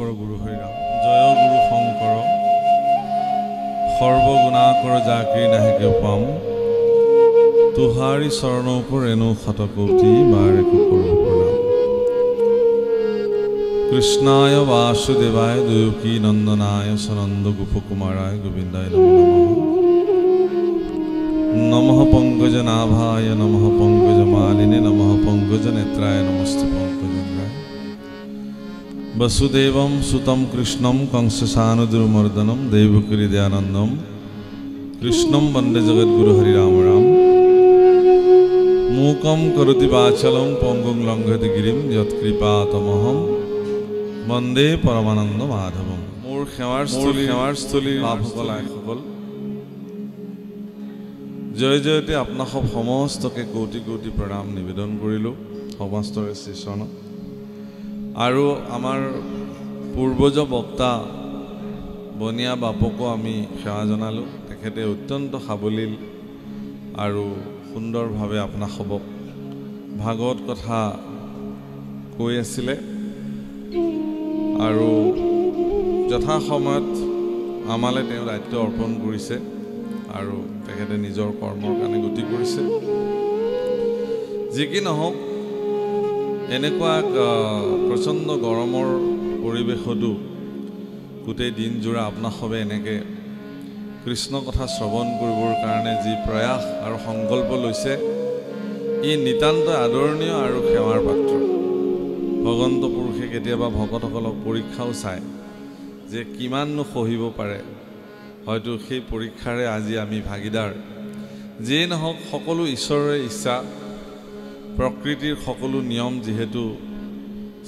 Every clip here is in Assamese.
শংকৰ গুৰু হৰিৰাম জয় গুৰু শংকৰ সৰ্বগুণাকৰ জাকি নাহিকে পাম তুহাৰি চৰণোপৰ এনো শতকোটি বাৰেকো কৰো প্ৰণাম কৃষ্ণায় বাসুদেৱায় দেৱকী নন্দনায় সনন্দ গোপকুমাৰায় গোবিন্দায় নমঃ পঙ্কজনাভায় নমঃ পঙ্কজমালিনে নমঃ পঙ্কজনেত্রায় নমস্তে পঙ্কজেন্দ্রায় वसुदेवं सुतं कृष्णं कंससानुदुर्मर्दनं देवकी हृदयानन्दं कृष्णं वन्दे जगद्गुरु हरिराम राम मूकं करोति वाचालं पङ्गुं लङ्घयति गिरिं यत्कृपातमहं वन्दे परमानन्द माधवं मोर सेवारस्थली बाभकल आइসকল जय जयते अपना सब समस्तके कोटि कोटि प्रणाम निवेदन करिलो समस्तरे श्रीचरण आरो आमार पूर्वज बक्ता बनिया बापको आमी सेवा जनालो तेखेते अत्यंत साबलील आरो सुंदर भावे अपना सबक भागवत कथा কৈ आसिले आरो যথা সময়ত आमाले तेও दायित्व अर्पण करिसे आरो तेखेते निजर कर्মৰ কাৰণে গতি কৰিছে যি কি নহওক এনেকুৱা প্ৰচণ্ড গৰমৰ পৰিবেশতো গোটেই দিন জোৰা আপনা সবে এনেকে কৃষ্ণ কথা শ্ৰৱণ কৰিবৰ কাৰণে যি প্ৰয়াস আৰু সংকল্প লৈছে ই নিতান্ত আদৰণীয় আৰু সেৱাৰ পাত্ৰ ভগৱন্ত পুৰুষে কেতিয়াবা ভকতসকলক পৰীক্ষাও চায় যে কিমাননো সহিব পাৰে হয়তো সেই পৰীক্ষাৰে আজি আমি ভাগিদাৰ যে নহওক সকলো ঈশ্বৰৰ ইচ্ছা প্ৰকৃতিৰ সকলো নিয়ম যেহেতু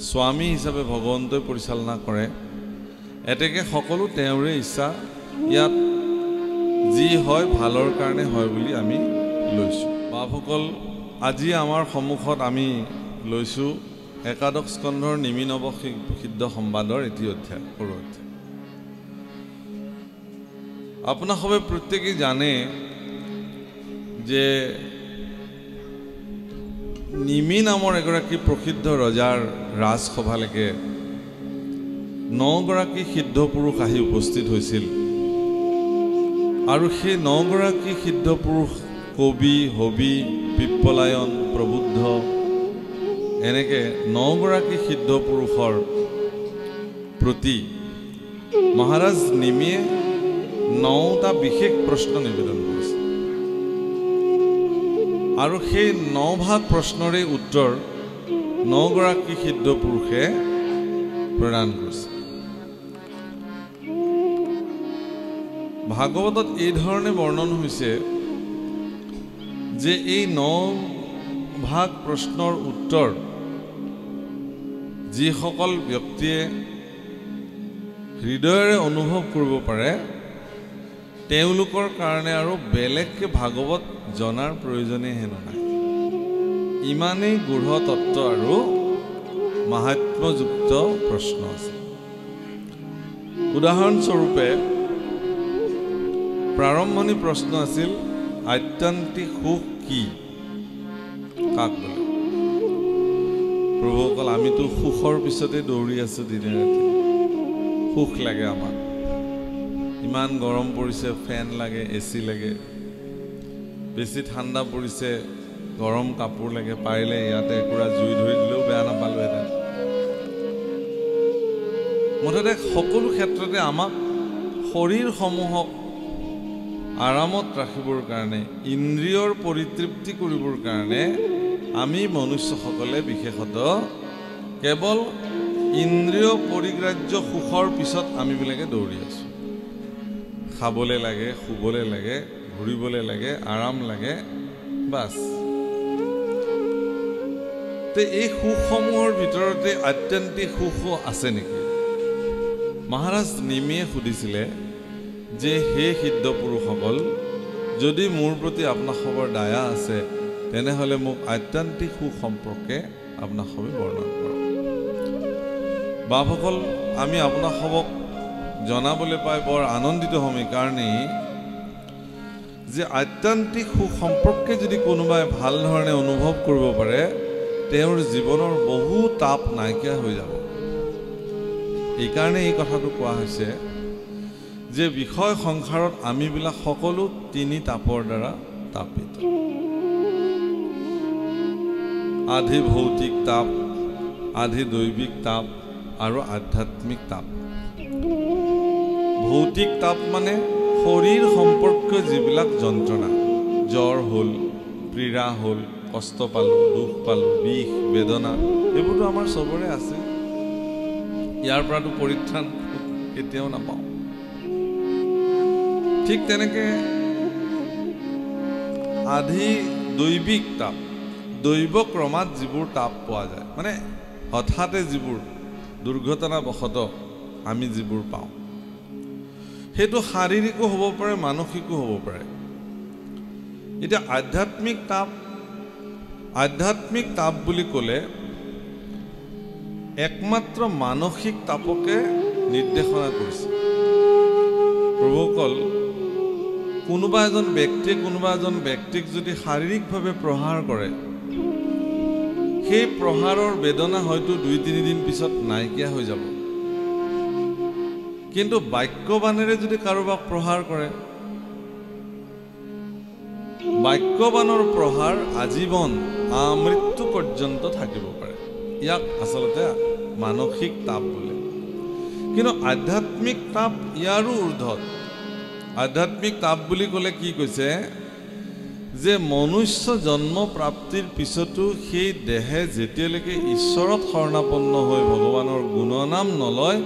স্বামী হিচাপে ভগৱন্তই পৰিচালনা কৰে এতেকে সকলো তেওঁৰে ইচ্ছা ইয়াত যি হয় ভালৰ কাৰণে হয় বুলি আমি লৈছো বাভকল আজি আমাৰ সন্মুখত আমি লৈছো একাদশ স্কন্ধৰ নিমিনৱ সিদ্ধ সম্বাদৰ এটি অধ্যায় সৰু অধ্যায় अपना सबे प्रत्येके जाने जे निमि नाমৰ এগৰাকী প্ৰসিদ্ধ ৰজাৰ ৰাজসভালৈকে 9 গৰাকী সিদ্ধ পুৰুষ আহি উপস্থিত হৈছিল আৰু সেই 9 গৰাকী সিদ্ধ পুৰুষ কবি হবি পিপ্পলায়ন প্ৰবুদ্ধ এনেকে 9 গৰাকী সিদ্ধ পুৰুষৰ প্ৰতি মহাৰাজ নিমিয়ে 9টা বিশেষ প্ৰশ্ন নিবেদন কৰিছে আৰু সেই 9 ভাগ প্ৰশ্নৰে উত্তৰ 9 গৰাকী সিদ্ধ পুৰুষে প্ৰদান কৰিছে ভাগৱতত এই ধৰণে বৰ্ণন হৈছে যে এই 9 ভাগ প্ৰশ্নৰ উত্তৰ যিসকল ব্যক্তিয়ে হৃদয়ৰে অনুভৱ কৰিব পাৰে তেওঁলোকৰ কাৰণে আৰু বেলেগকে ভাগৱত জনাৰ প্ৰয়োজনে হেন নাই ইমানেই গূঢ় তত্ত্ব আৰু মাহাত্ম্যযুক্ত প্ৰশ্ন আছে উদাহৰণ স্বৰূপে প্ৰাৰম্ভণি প্ৰশ্ন আছিল আত্যন্তিক সুখ কি কাক বলে প্ৰভুসকল আমিতো সুখৰ পিছতে দৌৰি আছো দিনে ৰাতি সুখ লাগে আমাক ইমান গৰম পৰিছে ফেন লাগে এসি লাগে বেছি ঠাণ্ডা পৰিছে গৰম কাপোৰ লাগে পাৰিলে ইয়াতে একুৰা জুই ধৰি দিলেও বেয়া নাপালো এটা মুঠতে সকলো ক্ষেত্ৰতে আমাক শৰীৰ সমূহক আৰামত ৰাখিবৰ কাৰণে ইন্দ্ৰিয়ৰ পৰিতৃপ্তি কৰিবৰ কাৰণে আমি মনুষ্যসকলে বিশেষত কেৱল ইন্দ্ৰিয় পৰিগ্ৰাহ্য সুখৰ পিছত আমি বিলাকে দৌৰি আছো খাবলে লাগে শুবলে লাগে ঘুৰিবলে লাগে আৰাম লাগে বাস তে এই সুখসমূহৰ ভিতৰতে আত্যন্তিক সুখ আছে নেকি মহাৰাজ নিমিয়ে সুধিছিলে যে হে সিদ্ধ পুৰুষসকল যদি মোৰ প্ৰতি আপোনাৰ খবৰ দয়া আছে তেনেহলে মোক আত্যন্তিক সুখ সম্পৰ্কে আপোনাৰ সবে বৰ্ণনা কৰক বাভকল আমি আপোনাৰ খবক জনাবলৈ পাই বৰ আনন্দিত হম কাৰণে যে আত্যন্তিক সুখ সম্পৰ্কে যদি কোনোবাই ভাল ধৰণে অনুভৱ কৰিব পাৰে তেওঁৰ জীৱনৰ বহু তাপ নাইকিয়া হৈ যাব এইকাৰণে এই কথাটো কোৱা হৈছে যে বিষয় সংসাৰত আমিবিলাক সকলো তিনি তাপৰ দ্বাৰা তাপিত। আধি ভৌতিক তাপ, আধি দৈবিক তাপ আৰু আধ্যাত্মিক তাপ। ভৌতিক তাপ মানে শৰীৰ সম্পৰ্কীয় যিবিলাক যন্ত্ৰণা, জ্বৰ হ'ল, পীড়া হ'ল, কষ্ট পালোঁ, দুখ পালোঁ, বিষ বেদনা, এইবোৰতো আমাৰ চবৰে আছে। ইয়াৰ পৰাতো পৰিত্ৰাণ কেতিয়াও নাপাওঁ। ঠিক তেনেকৈ আধি দৈবিক তাপ, দৈৱ ক্ৰমাত যিবোৰ তাপ পোৱা যায়, মানে হঠাতে যিবোৰ দুৰ্ঘটনাবশতঃ আমি যিবোৰ পাওঁ, সেইটো শাৰীৰিকো হ'ব পাৰে, মানসিকো হ'ব পাৰে। এতিয়া আধ্যাত্মিক তাপ বুলি ক'লে একমাত্ৰ মানসিক তাপকে নিৰ্দেশনা কৰিছে। প্ৰভুসকল, কোনোবা এজন ব্যক্তিক যদি শাৰীৰিকভাৱে প্ৰহাৰ কৰে, সেই প্ৰহাৰৰ বেদনা হয়তো 2-3 দিন পিছত নাইকিয়া হৈ যাব। কিন্তু বাক্যবাণেৰে যদি কাৰোবাক প্ৰহাৰ কৰে, বাক্যবাণৰ প্ৰহাৰ আজীৱন আমৃত্যু পৰ্যন্ত থাকিব পাৰে। ইয়াক আচলতে মানসিক তাপ বোলে। কিন্তু আধ্যাত্মিক তাপ ইয়াৰো ঊৰ্ধত। আধ্যাত্মিক তাপ বুলি ক'লে কি কৈছে যে মনুষ্য জন্ম প্ৰাপ্তিৰ পিছতো সেই দেহে যেতিয়ালৈকে ঈশ্বৰত শৰণাপন্ন হৈ ভগৱানৰ গুণনাম নলয়,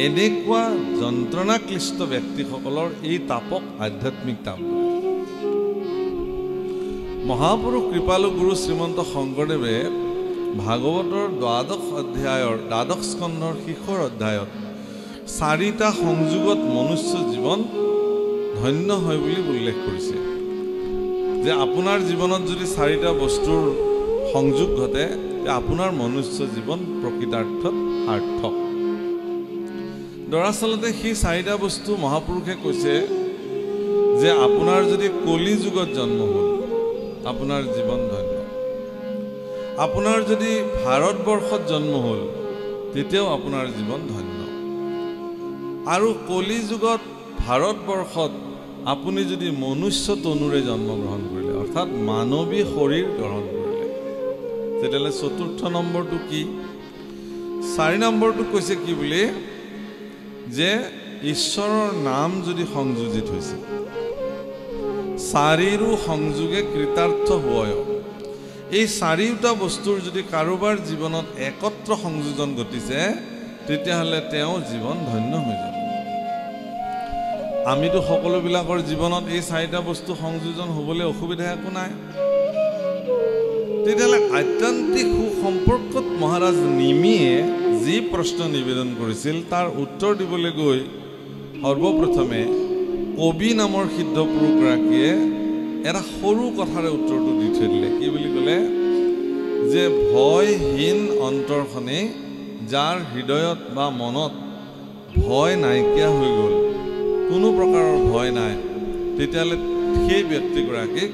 এনেকুৱা যন্ত্ৰণাক্লিষ্ট ব্যক্তিসকলৰ এই তাপক আধ্যাত্মিক তাপ। মহাপুৰুষ কৃপালু গুৰু শ্ৰীমন্ত শংকৰদেৱে ভাগৱতৰ দ্বাদশ স্কন্ধৰ শেষৰ অধ্যায়ত 4টা সংযোগত মনুষ্য জীৱন ধন্য হয় বুলি উল্লেখ কৰিছে। যে আপোনাৰ জীৱনত যদি 4টা বস্তুৰ সংযোগ ঘটে, আপোনাৰ মনুষ্য জীৱন প্ৰকৃতাৰ্থত সাৰ্থক। দৰাচলতে সেই 4টা বস্তু মহাপুৰুষে কৈছে যে আপোনাৰ যদি কলি যুগত জন্ম হ'ল, আপোনাৰ জীৱন ধন্য। আপোনাৰ যদি ভাৰতবৰ্ষত জন্ম হ'ল, তেতিয়াও আপোনাৰ জীৱন ধন্য। আৰু কলি যুগত ভাৰতবৰ্ষত আপুনি যদি মনুষ্য তনুৰে জন্মগ্ৰহণ কৰিলে, অৰ্থাৎ মানৱী শৰীৰ গ্ৰহণ কৰিলে, তেতিয়াহ'লে 4ৰ্থ নম্বৰটো কি? 4 নম্বৰটো কৈছে কি বুলি, যে ঈশ্বৰৰ নাম যদি সংযোজিত হৈছে, 4ৰো সংযোগে কৃতাৰ্থ হয়। এই 4টা বস্তুৰ যদি কাৰোবাৰ জীৱনত একত্ৰ সংযোজন ঘটিছে, তেতিয়াহ'লে তেওঁ জীৱন ধন্য হৈ যাব। আমিতো সকলোবিলাকৰ জীৱনত এই 4টা বস্তু সংযোজন হ'বলৈ অসুবিধা একো নাই। তেতিয়াহ'লে আত্যন্তিক সুসম্পৰ্কত মহাৰাজ নিমিয়ে যি প্ৰশ্ন নিবেদন কৰিছিল, তাৰ উত্তৰ দিবলৈ গৈ সৰ্বপ্ৰথমে কবি নামৰ সিদ্ধ পুৰুষগৰাকীয়ে এটা সৰু কথাৰে উত্তৰটো দি থৈ দিলে। কি বুলি ক'লে, যে ভয়হীন অন্তৰখনে যাৰ হৃদয়ত বা মনত ভয় নাইকিয়া হৈ গ'ল, কোনো প্ৰকাৰৰ ভয় নাই, তেতিয়াহ'লে সেই ব্যক্তিগৰাকীক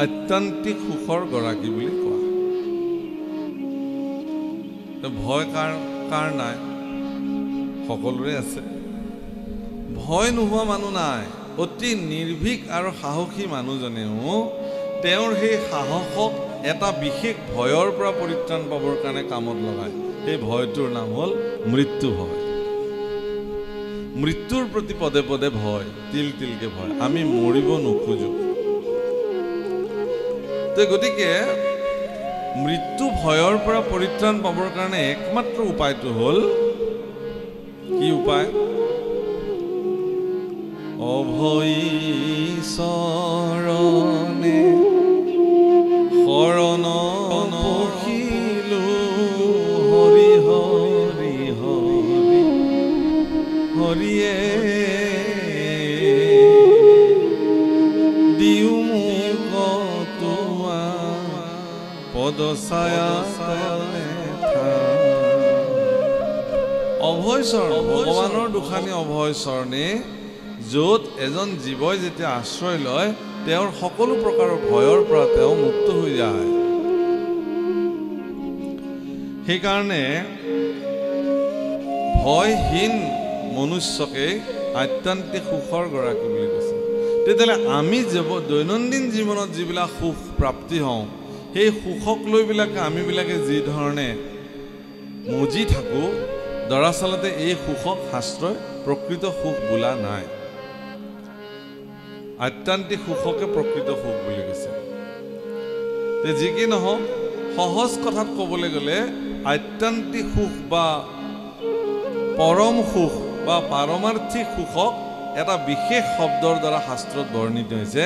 আত্যন্তিক সুখৰ গৰাকী বুলি কোৱা। ভয় কাৰ নাই? সকলোৰে আছে। ভয় নোহোৱা মানুহ নাই। অতি নিৰ্ভীক আৰু সাহসী মানুহজনেও তেওঁৰ সেই সাহসক এটা বিশেষ ভয়ৰ পৰা পৰিত্ৰাণ পাবৰ কাৰণে কামত লগায়। সেই ভয়টোৰ নাম হ'ল মৃত্যু ভয়। মৃত্যুৰ প্ৰতি পদে পদে ভয়, তিলকে ভয়। আমি মৰিব নোখোজো। গতিকে মৃত্যু ভয়ৰ পৰা পৰিত্ৰাণ পাবৰ কাৰণে একমাত্ৰ উপায়টো হ'ল, কি উপায়? অভয়ী চৰণে শৰণ পখিলো, হৰি হৰি হৰি হৰিয়ে দিও মোক তোৱা পদছায়া তলে। অভয় চৰণ, ভগৱানৰ দুখানি অভয় চৰণে, য'ত এজন জীৱই যেতিয়া আশ্ৰয় লয়, তেওঁৰ সকলো প্ৰকাৰৰ ভয়ৰ পৰা তেওঁ মুক্ত হৈ যায়। সেইকাৰণে ভয়হীন মনুষ্যকে আত্যন্তিক সুখৰ গৰাকী বুলি কৈছে। তেতিয়াহ'লে আমি দৈনন্দিন জীৱনত যিবিলাক সুখ প্ৰাপ্তি হওঁ সেই সুখক লৈ আমিবিলাকে যি ধৰণে মজি থাকোঁ দৰাচলতে এই সুখক শাস্ত্ৰই প্ৰকৃত সুখ বোলা নাই। আত্যন্তিক সুখকে প্ৰকৃত সুখ বুলি কৈছে। যি কি নহওক সহজ কথাত ক'বলৈ গ'লে আত্যন্তিক সুখ বা পৰম সুখ বা পাৰমাৰ্থিক সুখক এটা বিশেষ শব্দৰ দ্বাৰা শাস্ত্ৰত বৰ্ণিত হৈছে।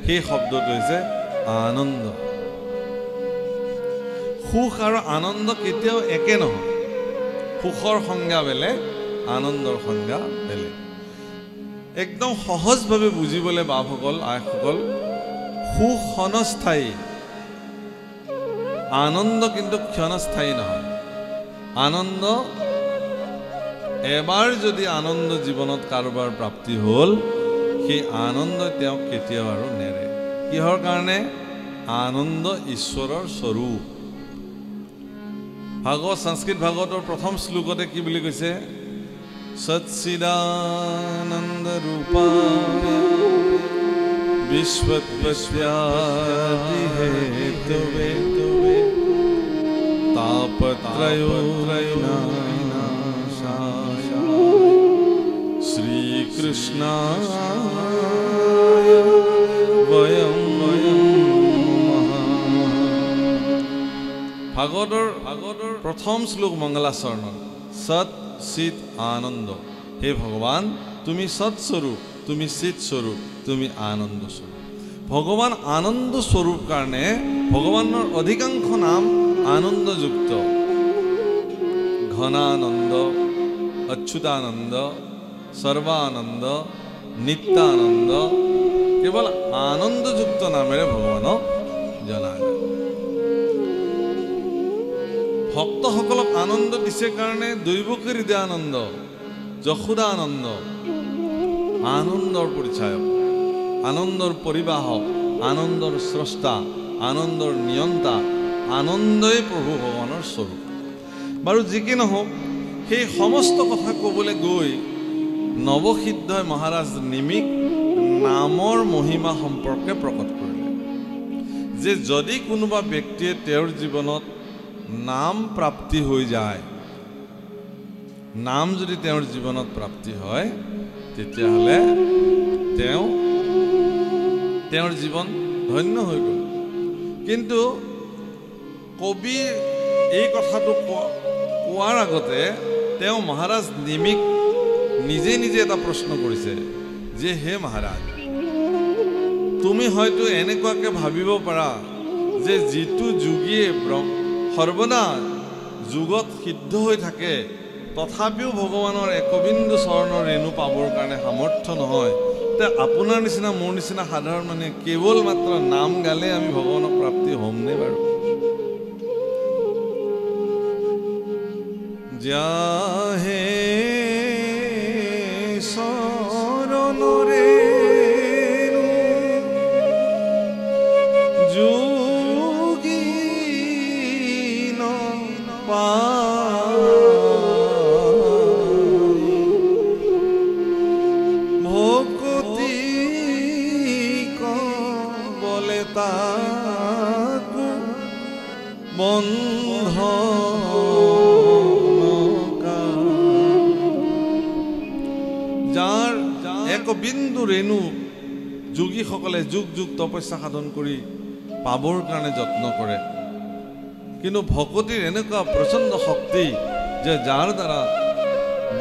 সেই শব্দটো হৈছে আনন্দ। সুখ আৰু আনন্দ কেতিয়াও একে নহয়। সুখৰ সংজ্ঞা বেলেগ, আনন্দৰ সংজ্ঞা বেলেগ। একদম সহজভাৱে বুজিবলৈ বাপসকল আইসকল, সুখ ক্ষণস্থায়ী, আনন্দ কিন্তু ক্ষণস্থায়ী নহয়। আনন্দ এবাৰ যদি আনন্দ জীৱনত কাৰোবাৰ প্ৰাপ্তি হ'ল সেই আনন্দ তেওঁক কেতিয়াও আৰু নেৰে। কিহৰ কাৰণে? আনন্দ ঈশ্বৰৰ স্বৰূপ। সংস্কৃত ভাগৱতৰ প্ৰথম শ্লোকতে কি বুলি কৈছে? সচ্চিদানন্দ ৰূপায় বিশ্বত্বস্যাদি হেতৱে তাপত্ৰয়োবিনাশায় শ্ৰীকৃষ্ণায় বয়ম ভাগৱতৰ প্ৰথম শ্লোক মংগলাচৰণৰ সৎ চিত আনন্দ। হে ভগৱান, তুমি সৎস্বৰূপ, তুমি চিত স্বৰূপ, তুমি আনন্দ স্বৰূপ। ভগৱান আনন্দ স্বৰূপ কাৰণে ভগৱানৰ অধিকাংশ নাম আনন্দযুক্ত। ঘনানন্দ, অচ্যুতানন্দ, সৰ্বানন্দ, নিত্যানন্দ, কেৱল আনন্দযুক্ত নামেৰে ভগৱানক জনা যায়। ভক্তসকলক আনন্দ দিছে কাৰণে দৈৱকীৰ হৃদয়ানন্দ, যশোদানন্দ, আনন্দৰ পৰিচায়ক, আনন্দৰ পৰিবাহক, আনন্দৰ স্ৰষ্টা, আনন্দৰ নিয়ন্তা, আনন্দই প্ৰভু ভগৱানৰ স্বৰূপ। বাৰু যি কি নহওক, সেই সমস্ত কথা ক'বলৈ গৈ নৱসিদ্ধই মহাৰাজ নিমিক নামৰ মহিমা সম্পৰ্কে প্ৰকট কৰিলে যে যদি কোনোবা ব্যক্তিয়ে তেওঁৰ জীৱনত নাম প্ৰাপ্তি হৈ যায়, নাম যদি তেওঁৰ জীৱনত প্ৰাপ্তি হয়, তেতিয়াহ'লে তেওঁৰ জীৱন ধন্য হৈ গ'ল। কিন্তু কবিৰ এই কথাটো কোৱাৰ আগতে তেওঁ মহাৰাজ নিমিক নিজে নিজে এটা প্ৰশ্ন কৰিছে যে হে মহাৰাজ, তুমি হয়তো এনেকুৱাকৈ ভাবিব পাৰা যে যিটো যোগীয়ে সৰ্বদা যুগত সিদ্ধ হৈ থাকে তথাপিও ভগৱানৰ একবিন্দু চৰণৰ ৰেণু পাবৰ কাৰণে সামৰ্থ্য নহয়, তে আপোনাৰ নিচিনা মোৰ নিচিনা সাধাৰণ মানে কেৱল মাত্ৰ নাম গালে আমি ভগৱানক প্ৰাপ্তি হ'মনে বাৰু? যাহে চৰণৰে যাৰ একবিন্দু ৰেণু যোগীসকলে যুগ যুগ তপস্যা সাধন কৰি পাবৰ কাৰণে যত্ন কৰে, কিন্তু ভকতিৰ এনেকুৱা প্ৰচণ্ড শক্তি যে যাৰ দ্বাৰা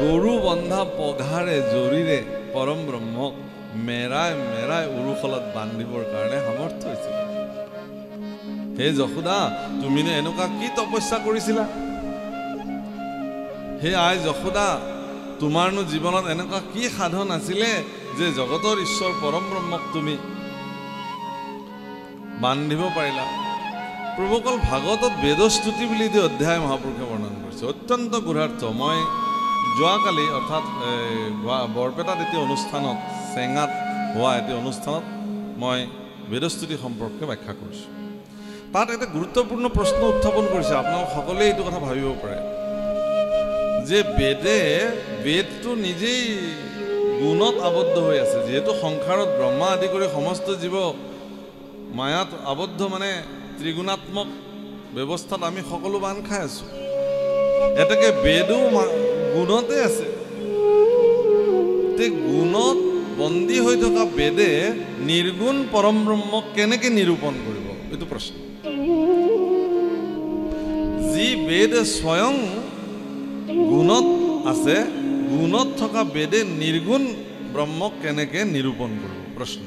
গৰু বন্ধা পঘাৰে জৰিৰে পৰম ব্ৰহ্মক মেৰাই মেৰাই উৰুশলত বান্ধিবৰ কাৰণে সামৰ্থ্য হৈছিল। হে যশোদা, তুমিনো এনেকুৱা কি তপস্যা কৰিছিলা? হে আই যশোদা, তোমাৰনো জীৱনত এনেকুৱা কি সাধন আছিলে যে জগতৰ ঈশ্বৰ পৰম ব্ৰহ্মক তুমি বান্ধিব পাৰিলা? প্ৰভুকল ভাগৱতত বেদস্তুতি বুলি এটি অধ্যায় মহাপুৰুষে বৰ্ণন কৰিছে, অত্যন্ত গুঢ়াৰ্থ। মই যোৱাকালি অৰ্থাৎ বৰপেটাত এটি অনুষ্ঠানত, চেঙাত হোৱা এটি অনুষ্ঠানত মই বেদস্তুতি সম্পৰ্কে ব্যাখ্যা কৰিছোঁ। তাত এটা গুৰুত্বপূৰ্ণ প্ৰশ্ন উত্থাপন কৰিছে, আপোনালোক সকলোৱে এইটো কথা ভাবিব পাৰে যে বেদটো নিজেই গুণত আবদ্ধ হৈ আছে। যেহেতু সংসাৰত ব্ৰহ্মা আদি কৰি সমস্ত জীৱ মায়াত আবদ্ধ, মানে ত্ৰিগুণাত্মক ব্যৱস্থাত আমি সকলো বান খাই আছো। এটাকে বেদো গুণতে আছে। তে গুণত বন্দী হৈ থকা বেদে নিৰ্গুণ পৰম ব্ৰহ্মক কেনেকে নিৰূপণ কৰিব, এইটো প্ৰশ্ন। যি বেদ স্বয়ং গুণত আছে, গুণত থকা বেদে নিৰ্গুণ ব্ৰহ্মক কেনেকে নিৰূপণ কৰিব, প্ৰশ্ন।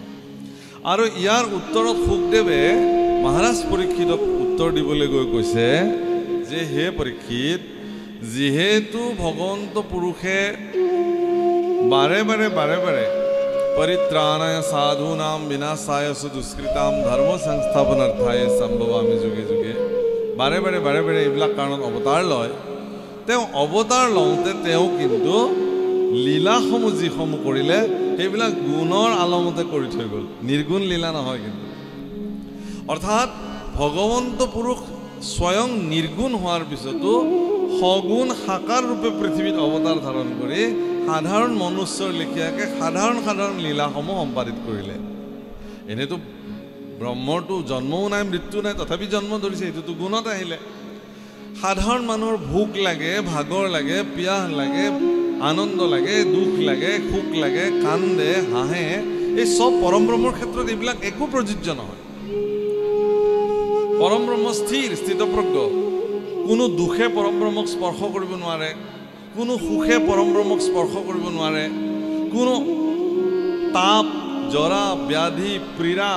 আৰু ইয়াৰ উত্তৰত শুকদেৱে মহাৰাজ পৰীক্ষিতক উত্তৰ দিবলৈ গৈ কৈছে যে হে পৰীক্ষিত, যিহেতু ভগৱন্ত পুৰুষে বাৰে বাৰে পৰিত্ৰাণায় সাধূনাম বিনাশায় দুষ্কৃতাম ধৰ্ম সংস্থাপনাৰ্থায় সম্ভৱামি যুগে যুগে, বাৰে বাৰে এইবিলাক কাৰণত অৱতাৰ লয়। তেওঁ অৱতাৰ লওঁতে তেওঁ কিন্তু লীলাসমূহ যিসমূহ কৰিলে সেইবিলাক গুণৰ আলমতে কৰি থৈ গ'ল, নিৰ্গুণ লীলা নহয় কিন্তু। অৰ্থাৎ ভগৱন্ত পুৰুষ স্বয়ং নিৰ্গুণ হোৱাৰ পিছতো সগুণ সাকাৰ ৰূপে পৃথিৱীত অৱতাৰ ধাৰণ কৰি সাধাৰণ মনুষ্যৰ লেখীয়াকৈ সাধাৰণ লীলাসমূহ সম্পাদিত কৰিলে। এনেতো ব্ৰহ্মৰতো জন্মও নাই মৃত্যু নাই, তথাপি জন্ম ধৰিছে, এইটোতো গুণত আহিলে। সাধাৰণ মানুহৰ ভোক লাগে, ভাগৰ লাগে, পিয়াহ লাগে, আনন্দ লাগে, দুখ লাগে, সুখ লাগে, কান্দে, হাঁহে, এই চব পৰম ব্ৰহ্মৰ ক্ষেত্ৰত এইবিলাক একো প্ৰযোজ্য নহয়। পৰম ব্ৰহ্ম স্থিৰ স্থিতপ্ৰজ্ঞ, কোনো দুখে পৰম ব্ৰহ্মক স্পৰ্শ কৰিব নোৱাৰে, কোনো সুখে পৰম ব্ৰহ্মক স্পৰ্শ কৰিব নোৱাৰে, কোনো তাপ, জৰা, ব্যাধি, পীড়া,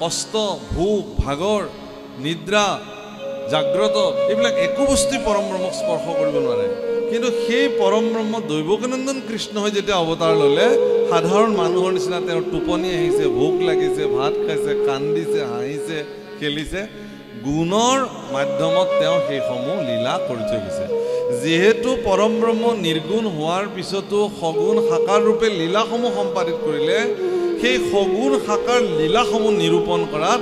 কষ্ট, ভোক, ভাগৰ, নিদ্ৰা, জাগ্ৰত, এইবিলাক একো বস্তু পৰম ব্ৰহ্মক স্পৰ্শ কৰিব নোৱাৰে। কিন্তু সেই পৰম ব্ৰহ্ম দৈৱকীনন্দন কৃষ্ণ হৈ যেতিয়া অৱতাৰ ল'লে, সাধাৰণ মানুহৰ নিচিনা তেওঁৰ টোপনি আহিছে, ভোক লাগিছে, ভাত খাইছে, কান্দিছে, হাঁহিছে, খেলিছে, গুণৰ মাধ্যমত তেওঁ সেইসমূহ লীলা কৰি থৈ গৈছে। যিহেতু পৰম ব্ৰহ্ম নিৰ্গুণ হোৱাৰ পিছতো সগুণ সাকাৰ ৰূপে লীলাসমূহ সম্পাদিত কৰিলে, সেই সগুণ সাকাৰ লীলাসমূহ নিৰূপণ কৰাত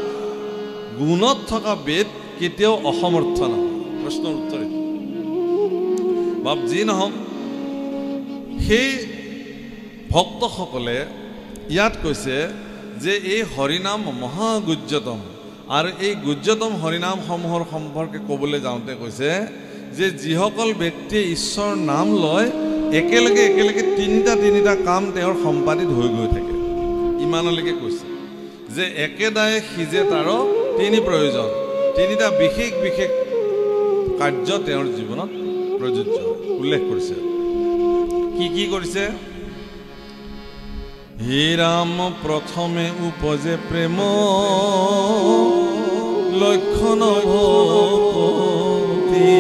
গুণত থকা বেদ কেতিয়াও অসমৰ্থ নহয়। প্ৰশ্নৰ উত্তৰ বাপ যি নহওক, সেই ভক্তসকলে ইয়াত কৈছে যে এই হৰিনাম মহাগুজ্যতম, আৰু এই গুজ্যতম হৰিনামসমূহৰ সম্পৰ্কে ক'বলৈ যাওঁতে কৈছে যে যিসকল ব্যক্তিয়ে ঈশ্বৰৰ নাম লয়, একেলগে তিনিটা কাম তেওঁৰ সম্পাদিত হৈ গৈ থাকে। ইমানলৈকে কৈছে যে একেদায়ে সিজে তাৰো তিনি প্ৰয়োজন, তিনিটা বিশেষ কাৰ্য তেওঁৰ জীৱনত প্ৰযোজ্য উল্লেখ কৰিছে। কি কৰিছে? হে ৰাম প্ৰথমে উপজে প্ৰেম লক্ষণ ভক্তি,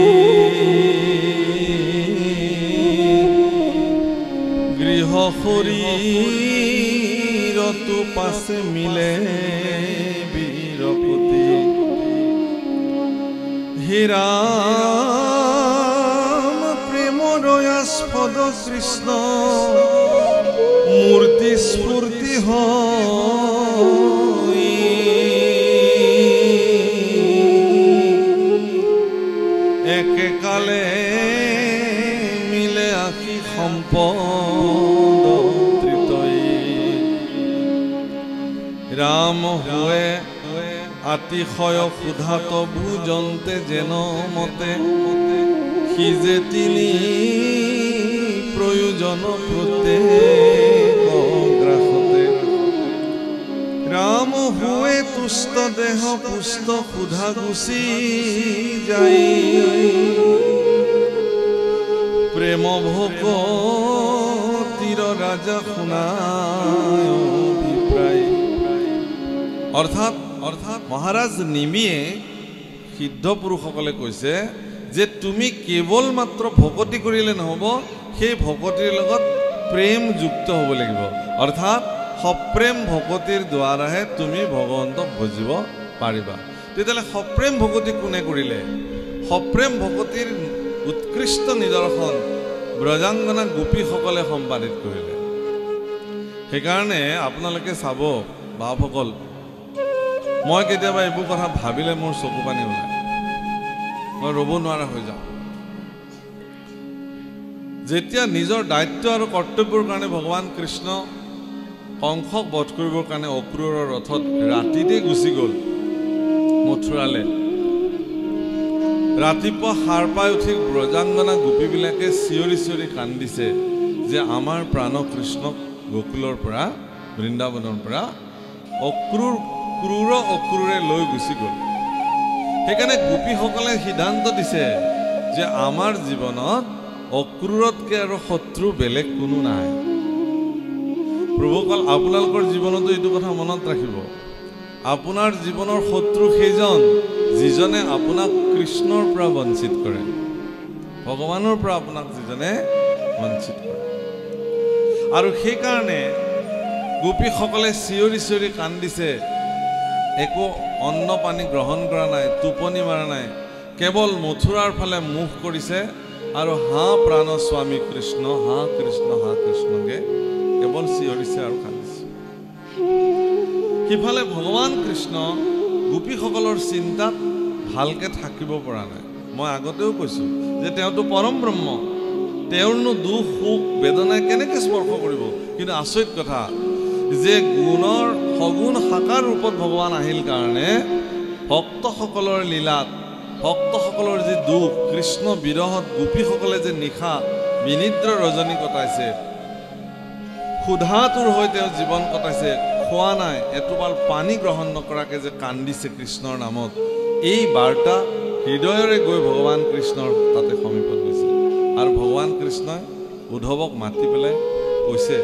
গৃহ শৰীৰতো পাছে মিলে বীৰপতি। হে ৰাম প্ৰেমৰ আস্পদ কৃষ্ণ মূৰ্তি স্ফূৰ্তি হৈ, একেকালে মিলে আশী সম্পদ তৃতয়। ৰাম হোৱে আতিশয় ক্ষুধাত ভোজন্তে যেন মতে, সিজে তিনি প্ৰয়োজন প্ৰত্যেক গ্ৰাসতে। ৰাম হোৱে তুষ্ট দেহ পুষ্ট ক্ষুধা গুচি যাই, প্ৰেম ভকতিৰ ৰাজা শুনায় অভিপ্ৰায়। অৰ্থাৎ মহাৰাজ নিমিয়ে সিদ্ধ পুৰুষসকলে কৈছে যে তুমি কেৱল মাত্ৰ ভকতি কৰিলে নহ'ব, সেই ভকতিৰ লগত প্ৰেম যুক্ত হ'ব লাগিব। অৰ্থাৎ সপ্ৰেম ভকতিৰ দ্বাৰাহে তুমি ভগৱন্তক ভজিব পাৰিবা। তেতিয়াহ'লে সপ্ৰেম ভকতি কোনে কৰিলে? সপ্ৰেম ভকতিৰ উৎকৃষ্ট নিদৰ্শন ব্ৰজাংগনা গোপীসকলে সম্পাদিত কৰিলে। সেইকাৰণে আপোনালোকে চাব বাপসকল, মই কেতিয়াবা এইবোৰ কথা ভাবিলে মোৰ চকু পানী ওলায়, মই ৰ'ব নোৱাৰা হৈ যাওঁ। যেতিয়া নিজৰ দায়িত্ব আৰু কৰ্তব্যৰ কাৰণে ভগৱান কৃষ্ণ কংসক বধ কৰিবৰ কাৰণে অক্ৰূৰৰ ৰথত ৰাতিতে গুচি গ'ল মথুৰালে। ৰাতিপুৱা সাৰ পাই উঠি ব্ৰজাংগনা গোপীবিলাকে চিঞৰি চিঞৰি কান্দিছে যে আমাৰ প্ৰাণ কৃষ্ণক গোকুলৰ পৰা বৃন্দাবনৰ পৰা ক্ৰূৰ অক্ৰূৰে লৈ গুচি গ'ল। সেইকাৰণে গোপীসকলে সিদ্ধান্ত দিছে যে আমাৰ জীৱনত অক্ৰূৰতকৈ আৰু শত্ৰু বেলেগ কোনো নাই। প্ৰভুসকল, আপোনালোকৰ জীৱনতো এইটো কথা মনত ৰাখিব। আপোনাৰ জীৱনৰ শত্ৰু সেইজন যিজনে আপোনাক কৃষ্ণৰ পৰা বঞ্চিত কৰে, ভগৱানৰ পৰা আপোনাক যিজনে বঞ্চিত কৰে। আৰু সেইকাৰণে গোপীসকলে চিঞৰি চিঞৰি কান্দিছে, একো অন্ন পানী গ্ৰহণ কৰা নাই, টোপনি মৰা নাই, কেৱল মথুৰাৰ ফালে মুখ কৰিছে আৰু হা প্ৰাণ স্বামী কৃষ্ণ, হা কৃষ্ণ, হা কৃষ্ণকে কেৱল চিঞৰিছে আৰু কান্দিছে। সিফালে ভগৱান কৃষ্ণ গোপীসকলৰ চিন্তাত ভালকে থাকিব পৰা নাই। মই আগতেও কৈছোঁ যে তেওঁতো পৰম ব্ৰহ্ম, তেওঁৰনো দুখ সুখ বেদনাই কেনেকৈ স্পৰ্শ কৰিব। কিন্তু আচৰিত কথা যে গুণৰ সগুণ সাকাৰ ৰূপত ভগৱান আহিল কাৰণে ভক্তসকলৰ লীলাত, ভক্তসকলৰ যি দুখ, কৃষ্ণ বিৰহত গোপীসকলে যে নিশা বিনিদ্ৰ ৰজনী কটাইছে, ক্ষুধাতুৰ হৈ তেওঁ জীৱন কটাইছে, খোৱা নাই, এটোপাল পানী গ্ৰহণ নকৰাকৈ যে কান্দিছে কৃষ্ণৰ নামত, এই বাৰ্তা হৃদয়ৰে গৈ ভগৱান কৃষ্ণৰ তাতে সমীপত গৈছে। আৰু ভগৱান কৃষ্ণই উদ্ধৱক মাতি পেলাই কৈছে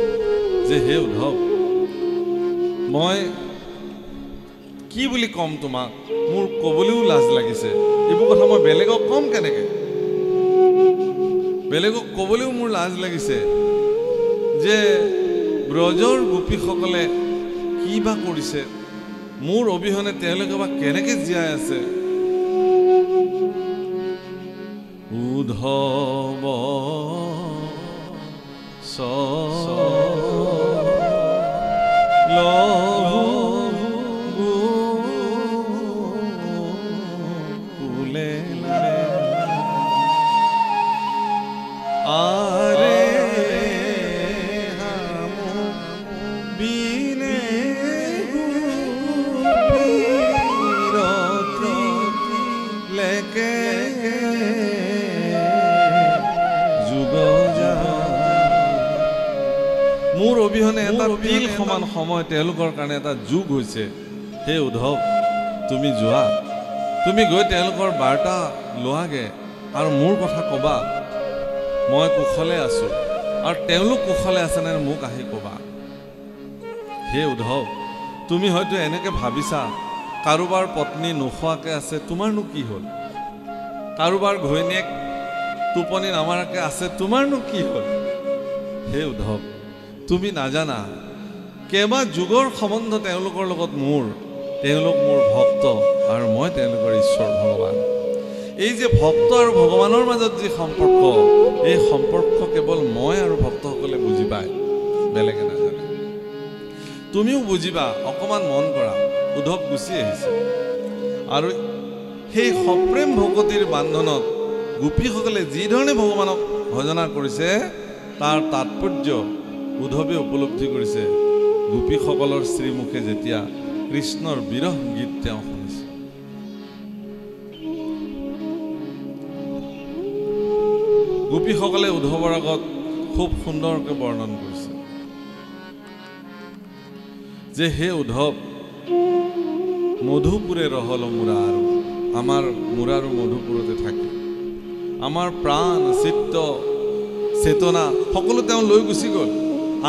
যে হে উদ্ধৱ, মই কি বুলি ক'ম তোমাক, মোৰ ক'বলৈও লাজ লাগিছে। এইবোৰ কথা মই বেলেগক ক'ম কেনেকৈ, বেলেগক ক'বলৈও মোৰ লাজ লাগিছে যে ব্ৰজৰ গোপীসকলে কি বা কৰিছে, মোৰ অবিহনে তেওঁলোকে বা কেনেকৈ জীয়াই আছে। উদ্ধৱ মোৰ অবিহনে এটা তিল সমান সময় তেওঁলোকৰ কাৰণে এটা যুগ হৈছে। হে উদ্ধৱ, তুমি যোৱা, তুমি গৈ তেওঁলোকৰ বাৰ্তা লোৱাগে আৰু মোৰ কথা ক'বা, মই কুশলে আছোঁ আৰু তেওঁলোক কুশলে আছেনে মোক আহি ক'বা। হে উদ্ধৱ, তুমি হয়তো এনেকৈ ভাবিছা কাৰোবাৰ পত্নী নোখোৱাকৈ আছে, তোমাৰনো কি হ'ল? কাৰোবাৰ ঘৈণীয়েক টোপনি নামাৰাকৈ আছে, তোমাৰনো কি হ'ল? হে উদ্ধৱ, তুমি নাজানা কেইবা যুগৰ সম্বন্ধ তেওঁলোকৰ লগত মোৰ, তেওঁলোক মোৰ ভক্ত আৰু মই তেওঁলোকৰ ঈশ্বৰ ভগৱান। এই যে ভক্ত আৰু ভগৱানৰ মাজত যি সম্পৰ্ক, এই সম্পৰ্ক কেৱল মই আৰু ভক্তসকলে বুজি পায়, বেলেগে নাজানে। তুমিও বুজিবা, অকণমান মন কৰা। উদ্ধৱ গুচি আহিছে আৰু সেই সপ্ৰেম ভকতিৰ বান্ধনত গোপীসকলে যিধৰণে ভগৱানক ভজনা কৰিছে তাৰ তাৎপৰ্য উদ্ধৱে উপলব্ধি কৰিছে গোপীসকলৰ শ্ৰীমুখে যেতিয়া কৃষ্ণৰ বিৰহ গীত তেওঁ শুনিছে। গোপীসকলে উদ্ধৱৰ আগত খুব সুন্দৰকৈ বৰ্ণন কৰিছে যে হে উদ্ধৱ, মধুপুৰে ৰহল মূৰা, আৰু আমাৰ মূৰাৰো মধুপুৰতে থাকে, আমাৰ প্ৰাণ চিত্ত চেতনা সকলো তেওঁ লৈ গুচি গ'ল।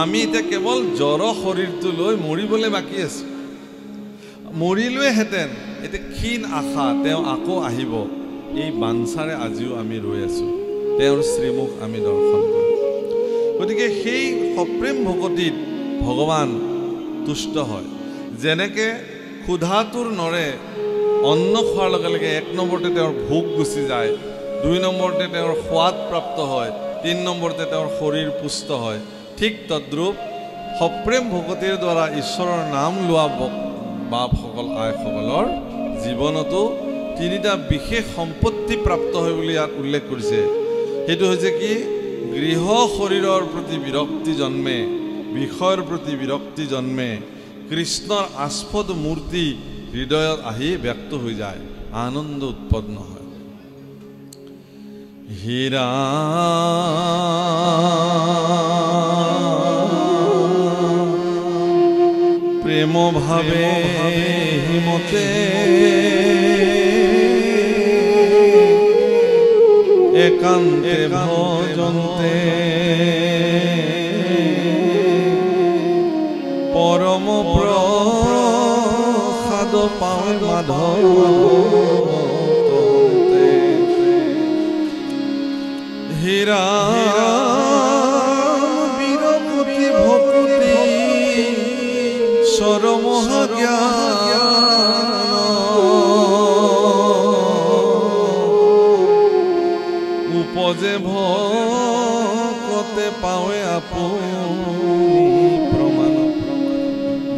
আমি এতিয়া কেৱল জ্বৰ শৰীৰটো লৈ মৰিবলৈ বাকী আছোঁ। মৰিলোৱেহেঁতেন, এতিয়া ক্ষীণ আশা তেওঁ আকৌ আহিব, এই বাঞ্ছাৰে আজিও আমি ৰৈ আছোঁ, তেওঁৰ শ্ৰীমুখ আমি দৰ্শন কৰিম। গতিকে সেই সপ্ৰেম ভকতিত ভগৱান তুষ্ট হয়। যেনেকৈ ক্ষুধাতুৰ নৰে অন্ন খোৱাৰ লগে লগে 1 নম্বৰতে তেওঁৰ ভোক গুচি যায়, 2 নম্বৰতে তেওঁৰ সোৱাদ প্ৰাপ্ত হয়, 3 নম্বৰতে তেওঁৰ শৰীৰ পুষ্ট হয়, ঠিক তদ্ৰূপ সপ্ৰেম ভকতিৰ দ্বাৰা ঈশ্বৰৰ নাম লোৱা বাপসকল আইসকলৰ জীৱনতো 3টা বিশেষ সম্পত্তি প্ৰাপ্ত হয় বুলি ইয়াত উল্লেখ কৰিছে। সেইটো হৈছে কি? গৃহ শৰীৰৰ প্ৰতি বিৰক্তি জন্মে, বিষয়ৰ প্ৰতি বিৰক্তি জন্মে, কৃষ্ণৰ আস্পদ মূৰ্তি হৃদয়ত আহি ব্যক্ত হৈ যায়, আনন্দ উৎপন্ন হয়। হীৰা প্ৰেম ভাবে হিমতে একান্তে ভজন্তে পৰম প্ৰসাদ পাওঁ মাধৱ হীৰা বিৰক্তি ভক্তি সৰমহাজ্ঞান উপজে ভকতে পাৱে আপুনি প্ৰমাণ।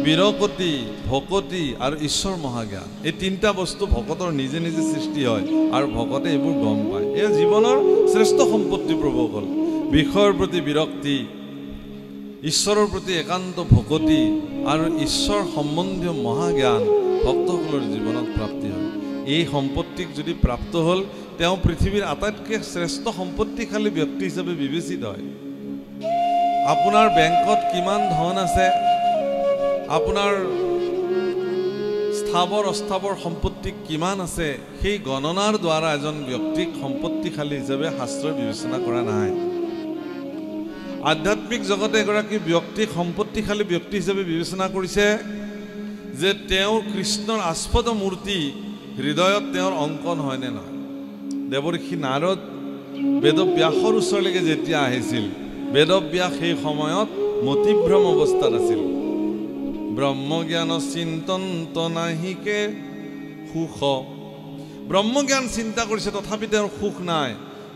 বিৰকতি, ভকতি আৰু ঈশ্বৰ মহাজ্ঞান, এই তিনিটা বস্তু ভকতৰ নিজে নিজে সৃষ্টি হয় আৰু ভকতে এইবোৰ গম পায়। এই জীৱনৰ শ্ৰেষ্ঠ সম্পত্তি প্ৰভুসকল। বিষয়ৰ প্ৰতি বিৰক্তি, ঈশ্বৰৰ প্ৰতি একান্ত ভকতি আৰু ঈশ্বৰ সম্বন্ধীয় মহাজ্ঞান ভক্তসকলৰ জীৱনত প্ৰাপ্তি হয়। এই সম্পত্তিক যদি প্ৰাপ্ত হ'ল, তেওঁ পৃথিৱীৰ আটাইতকৈ শ্ৰেষ্ঠ সম্পত্তিশালী ব্যক্তি হিচাপে বিবেচিত হয়। আপোনাৰ বেংকত কিমান ধন আছে, আপোনাৰ স্থাৱৰ অস্থাৱৰ সম্পত্তি কিমান আছে, সেই গণনাৰ দ্বাৰা এজন ব্যক্তিক সম্পত্তিশালী হিচাপে শাস্ত্ৰই বিবেচনা কৰা নাই। আধ্যাত্মিক জগতে এগৰাকী ব্যক্তিক সম্পত্তিশালী ব্যক্তি হিচাপে বিবেচনা কৰিছে যে তেওঁৰ কৃষ্ণৰ আস্পদ মূৰ্তি হৃদয়ত তেওঁৰ অংকন হয়নে নহয়। দেৱৰ্ষি নাৰদ বেদব্যাসৰ ওচৰলৈকে যেতিয়া আহিছিল, বেদব্যাস সেই সময়ত মতিভ্ৰম অৱস্থাত আছিল। ব্ৰহ্মজ্ঞান চিন্তন্ত নাহিকে সুখ, ব্ৰহ্মজ্ঞান চিন্তা কৰিছে তথাপি তেওঁৰ সুখ নাই।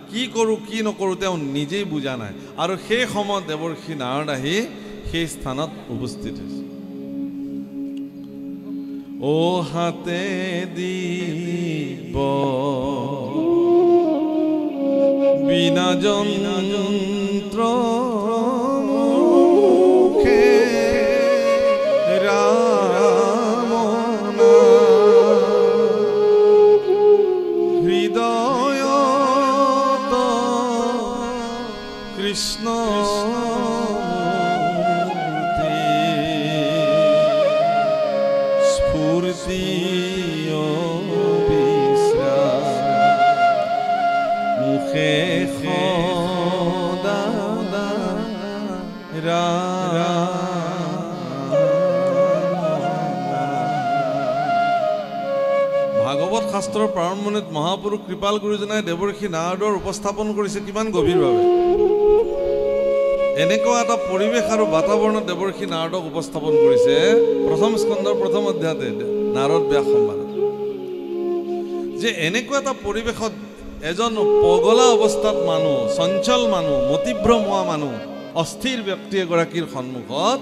কি কৰোঁ কি নকৰোঁ তেওঁ নিজেই বুজা নাই। আৰু সেই সময়ত দেৱৰ্ষি নাৰদ আহি সেই স্থানত উপস্থিত হৈছে। ও হাতে দিব বিনা যন্ত্ৰ কৃষ্ণ স্ফূৰ্তি মুখে ভাগৱত শাস্ত্ৰৰ প্ৰাৰম্ভণিত মহাপুৰুষ কৃপাল গুৰুজনাই দেৱৰ্ষি নাৰদৰ উপস্থাপন কৰিছে কিমান গভীৰভাৱে। এনেকুৱা এটা পৰিৱেশ আৰু বাতাবৰণত দেৱৰ্ষি নাৰদক উপস্থাপন কৰিছে প্ৰথম স্কন্ধৰ প্ৰথম অধ্যায়তে নাৰদ ব্যাস সম্বাদত, যে এনেকুৱা এটা পৰিৱেশত এজন পগলা অৱস্থাত মানুহ, চঞ্চল মানুহ, মতিভ্ৰম হোৱা মানুহ, অস্থিৰ ব্যক্তি এগৰাকীৰ সন্মুখত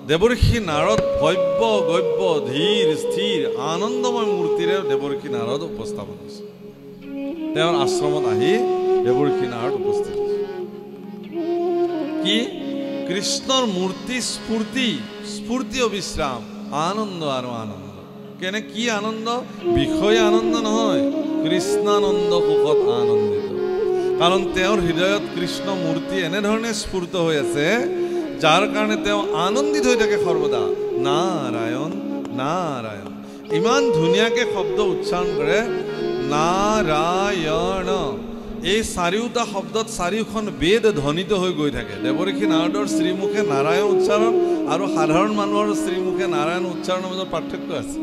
দেৱৰ্ষি নাৰদ ভব্য গব্য ধীৰ স্থিৰ আনন্দময় মূৰ্তিৰে দেৱৰ্ষি নাৰদ উপস্থাপন হৈছে। তেওঁৰ আশ্ৰমত আহি দেৱৰ্ষি নাৰদ উপস্থিত হৈছে। কি কৃষ্ণৰ মূৰ্তি স্ফূৰ্তি, স্ফূৰ্তি অবিশ্ৰাম, আনন্দ আৰু আনন্দ। কেনে কি আনন্দ? বিষয় আনন্দ নহয়, কৃষ্ণানন্দ সুখত আনন্দিত। কাৰণ তেওঁৰ হৃদয়ত কৃষ্ণ মূৰ্তি এনেধৰণে স্ফূৰ্ত হৈ আছে যাৰ কাৰণে তেওঁ আনন্দিত হৈ থাকে সৰ্বদা। নাৰায়ণ নাৰায়ণ, ইমান ধুনীয়াকৈ শব্দ উচ্চাৰণ কৰে, নাৰায়ণ। এই চাৰিওটা শব্দত চাৰিওখন বেদ ধ্বনিত হৈ গৈ থাকে। দেৱৰ্ষি নাৰদৰ শ্ৰীমুখে নাৰায়ণ উচ্চাৰণ আৰু সাধাৰণ মানুহৰ শ্ৰীমুখে নাৰায়ণ উচ্চাৰণৰ মাজত পাৰ্থক্য আছে।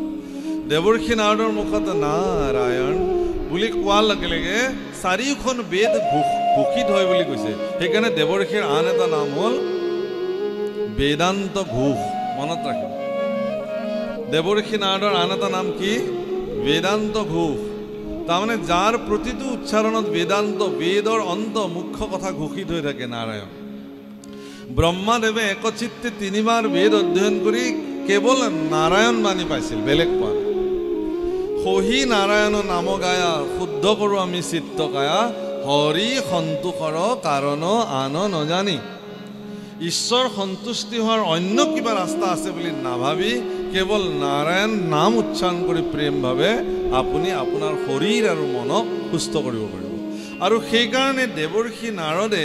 দেৱৰ্ষি নাৰদৰ মুখত নাৰায়ণ বুলি কোৱাৰ লগে লগে চাৰিওখন বেদ ঘোষিত হয় বুলি কৈছে। সেইকাৰণে দেৱৰ্ষিৰ আন এটা নাম হ'ল বেদান্ত ঘোষ। মনত ৰাখিব, দেৱৰ্ষি নাৰদৰ আন এটা নাম কি? বেদান্ত ঘোষ। তাৰমানে যাৰ প্ৰতিটো উচ্চাৰণত বেদান্ত, বেদৰ অন্ত মুখ্য কথা ঘোষিত হৈ থাকে। নাৰায়ণ ব্ৰহ্মাদেৱে একচিত্তে তিনিবাৰ বেদ অধ্যয়ন কৰি কেৱল নাৰায়ণ বাণী পাইছিল, বেলেগ পোৱা নাই। সহি নাৰায়ণ নাম গায়া শুদ্ধ কৰোঁ আমি চিত্ত কায়া, হৰি সন্তোষৰ কাৰণ আন নজানি ঈশ্বৰ সন্তুষ্টি হোৱাৰ অন্য কিবা ৰাস্তা আছে বুলি নাভাবি কেৱল নাৰায়ণ নাম উচ্চাৰণ কৰি প্ৰেমভাৱে আপুনি আপোনাৰ শৰীৰ আৰু মনক সুস্থ কৰিব পাৰিব। আৰু সেইকাৰণে দেৱৰ্ষি নাৰদে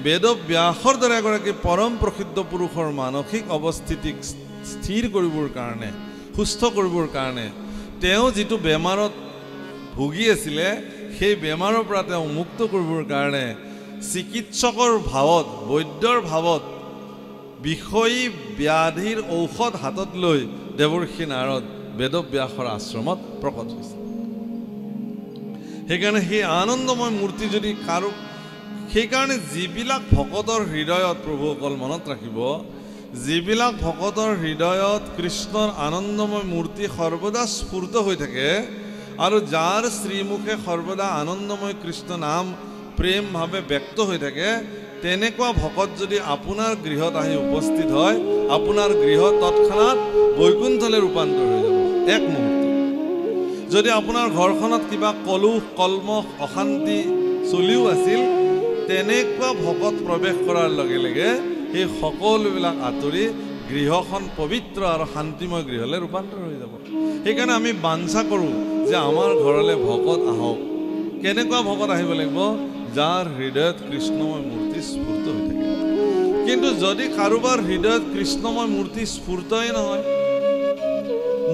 বেদব্যাসৰ দৰে এগৰাকী পৰম প্ৰসিদ্ধ পুৰুষৰ মানসিক অৱস্থিতিক স্থিৰ কৰিবৰ কাৰণে, সুস্থ কৰিবৰ কাৰণে তেওঁ যিটো বেমাৰত ভুগি আছিলে সেই বেমাৰৰ পৰা তেওঁ মুক্ত কৰিবৰ কাৰণে চিকিৎসকৰ ভাৱত, বৈদ্যৰ ভাৱত বিষয়ী ব্যাধিৰ ঔষধ হাতত লৈ দেৱৰ্ষি নাৰদ বেদব্যাসৰ আশ্ৰমত প্ৰকট হৈছে। সেইকাৰণে সেই আনন্দময় মূৰ্তি যদি কাৰো, সেইকাৰণে যিবিলাক ভকতৰ হৃদয়ত, প্ৰভুসকল মনত ৰাখিব, যিবিলাক ভকতৰ হৃদয়ত কৃষ্ণৰ আনন্দময় মূৰ্তি সৰ্বদা স্ফুৰ্ত হৈ থাকে আৰু যাৰ শ্ৰীমুখে সৰ্বদা আনন্দময় কৃষ্ণ নাম প্ৰেমভাৱে ব্যক্ত হৈ থাকে, তেনেকুৱা ভকত যদি আপোনাৰ গৃহত আহি উপস্থিত হয়, আপোনাৰ গৃহ তৎক্ষণাৎ বৈকুণ্ঠলৈ ৰূপান্তৰ হৈ যাব এক মুহূৰ্ত। যদি আপোনাৰ ঘৰখনত কিবা কলুষ, কলমশ, অশান্তি চলিও আছিল, তেনেকুৱা ভকত প্ৰৱেশ কৰাৰ লগে লগে সেই সকলোবিলাক আঁতৰি গৃহখন পবিত্ৰ আৰু শান্তিময় গৃহলৈ ৰূপান্তৰ হৈ যাব। সেইকাৰণে আমি বাঞ্ছা কৰোঁ যে আমাৰ ঘৰলৈ ভকত আহক। কেনেকুৱা ভকত আহিব লাগিব? যাৰ হৃদয়ত কৃষ্ণময় মূৰ্তি স্ফুৰ্ত হৈ থাকে। কিন্তু যদি কাৰোবাৰ হৃদয়ত কৃষ্ণময় মূৰ্তি স্ফুৰ্তই নহয়,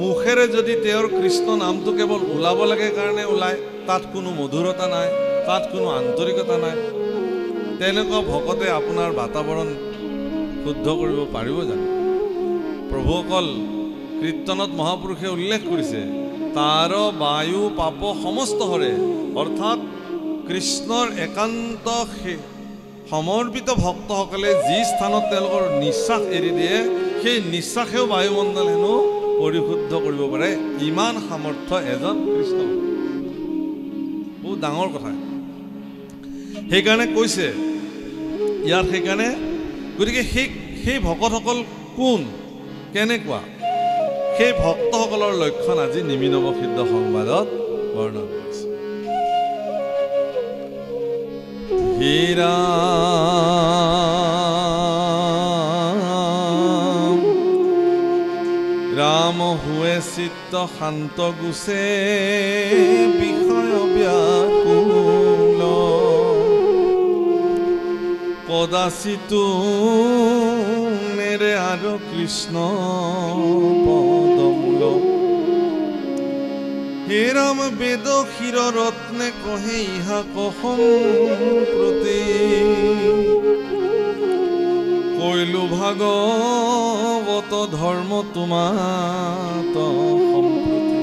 মুখেৰে যদি তেওঁৰ কৃষ্ণ নামটো কেৱল ওলাব লাগে কাৰণে ওলায়, তাত কোনো মধুৰতা নাই, তাত কোনো আন্তৰিকতা নাই, তেনেকুৱা ভকতে আপোনাৰ বাতাবৰণ শুদ্ধ কৰিব পাৰিব জানো? প্ৰভুসকল কীৰ্তনত মহাপুৰুষে উল্লেখ কৰিছে, তাৰ বায়ু পাপ সমস্ত হৰে, অৰ্থাৎ কৃষ্ণৰ একান্ত সমৰ্পিত ভক্তসকলে যি স্থানত তেওঁলোকৰ নিশ্বাস এৰি দিয়ে, সেই নিশ্বাসেও বায়ুমণ্ডল হেনো পৰিশুদ্ধ কৰিব পাৰে। ইমান সামৰ্থ্য এজন কৃষ্ণ, বহুত ডাঙৰ কথা। সেইকাৰণে কৈছে ইয়াত, সেইকাৰণে গতিকে সেই ভকতসকল কোন, কেনেকুৱা, সেই ভক্তসকলৰ লক্ষণ আজি নিমিনৱ সিদ্ধ সংবাদত বৰ্ণনা কৰিছে। ৰাম হুৱে চিত্ত শান্ত গুছে বিষয় ব্যাকুল, কদাচিতো নেৰে আৰু কৃষ্ণ পদমূল। হে ৰাম বেদ ক্ষীৰ ৰত্নে কহে ইহা কহম প্ৰতি, কৈলো ভাগৱত ধৰ্ম তোমাত সম্প্ৰতি।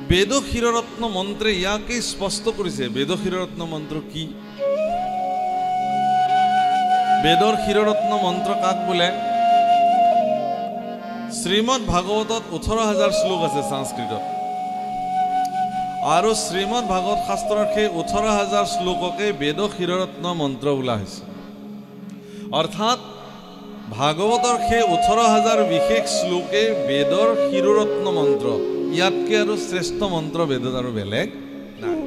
বেদ ক্ষীৰৰত্ন মন্ত্ৰে ইয়াকে স্পষ্ট কৰিছে। বেদ ক্ষীৰৰত্ন মন্ত্ৰ কি? বেদৰ ক্ষীৰৰত্ন মন্ত্ৰ কাক বোলে? শ্ৰীমদ ভাগৱতত 18,000 শ্লোক আছে সংস্কৃতত, আৰু শ্ৰীমদ ভাগৱত শাস্ত্ৰৰ সেই 18,000 শ্লোককে বেদ ক্ষীৰৰত্ন মন্ত্ৰ বোলা হৈছে। অৰ্থাৎ ভাগৱতৰ সেই 18,000 বিশেষ শ্লোকে বেদৰ ক্ষীৰৰত্ন মন্ত্ৰ। ইয়াতকৈ আৰু শ্ৰেষ্ঠ মন্ত্ৰ বেদত আৰু বেলেগ নাই।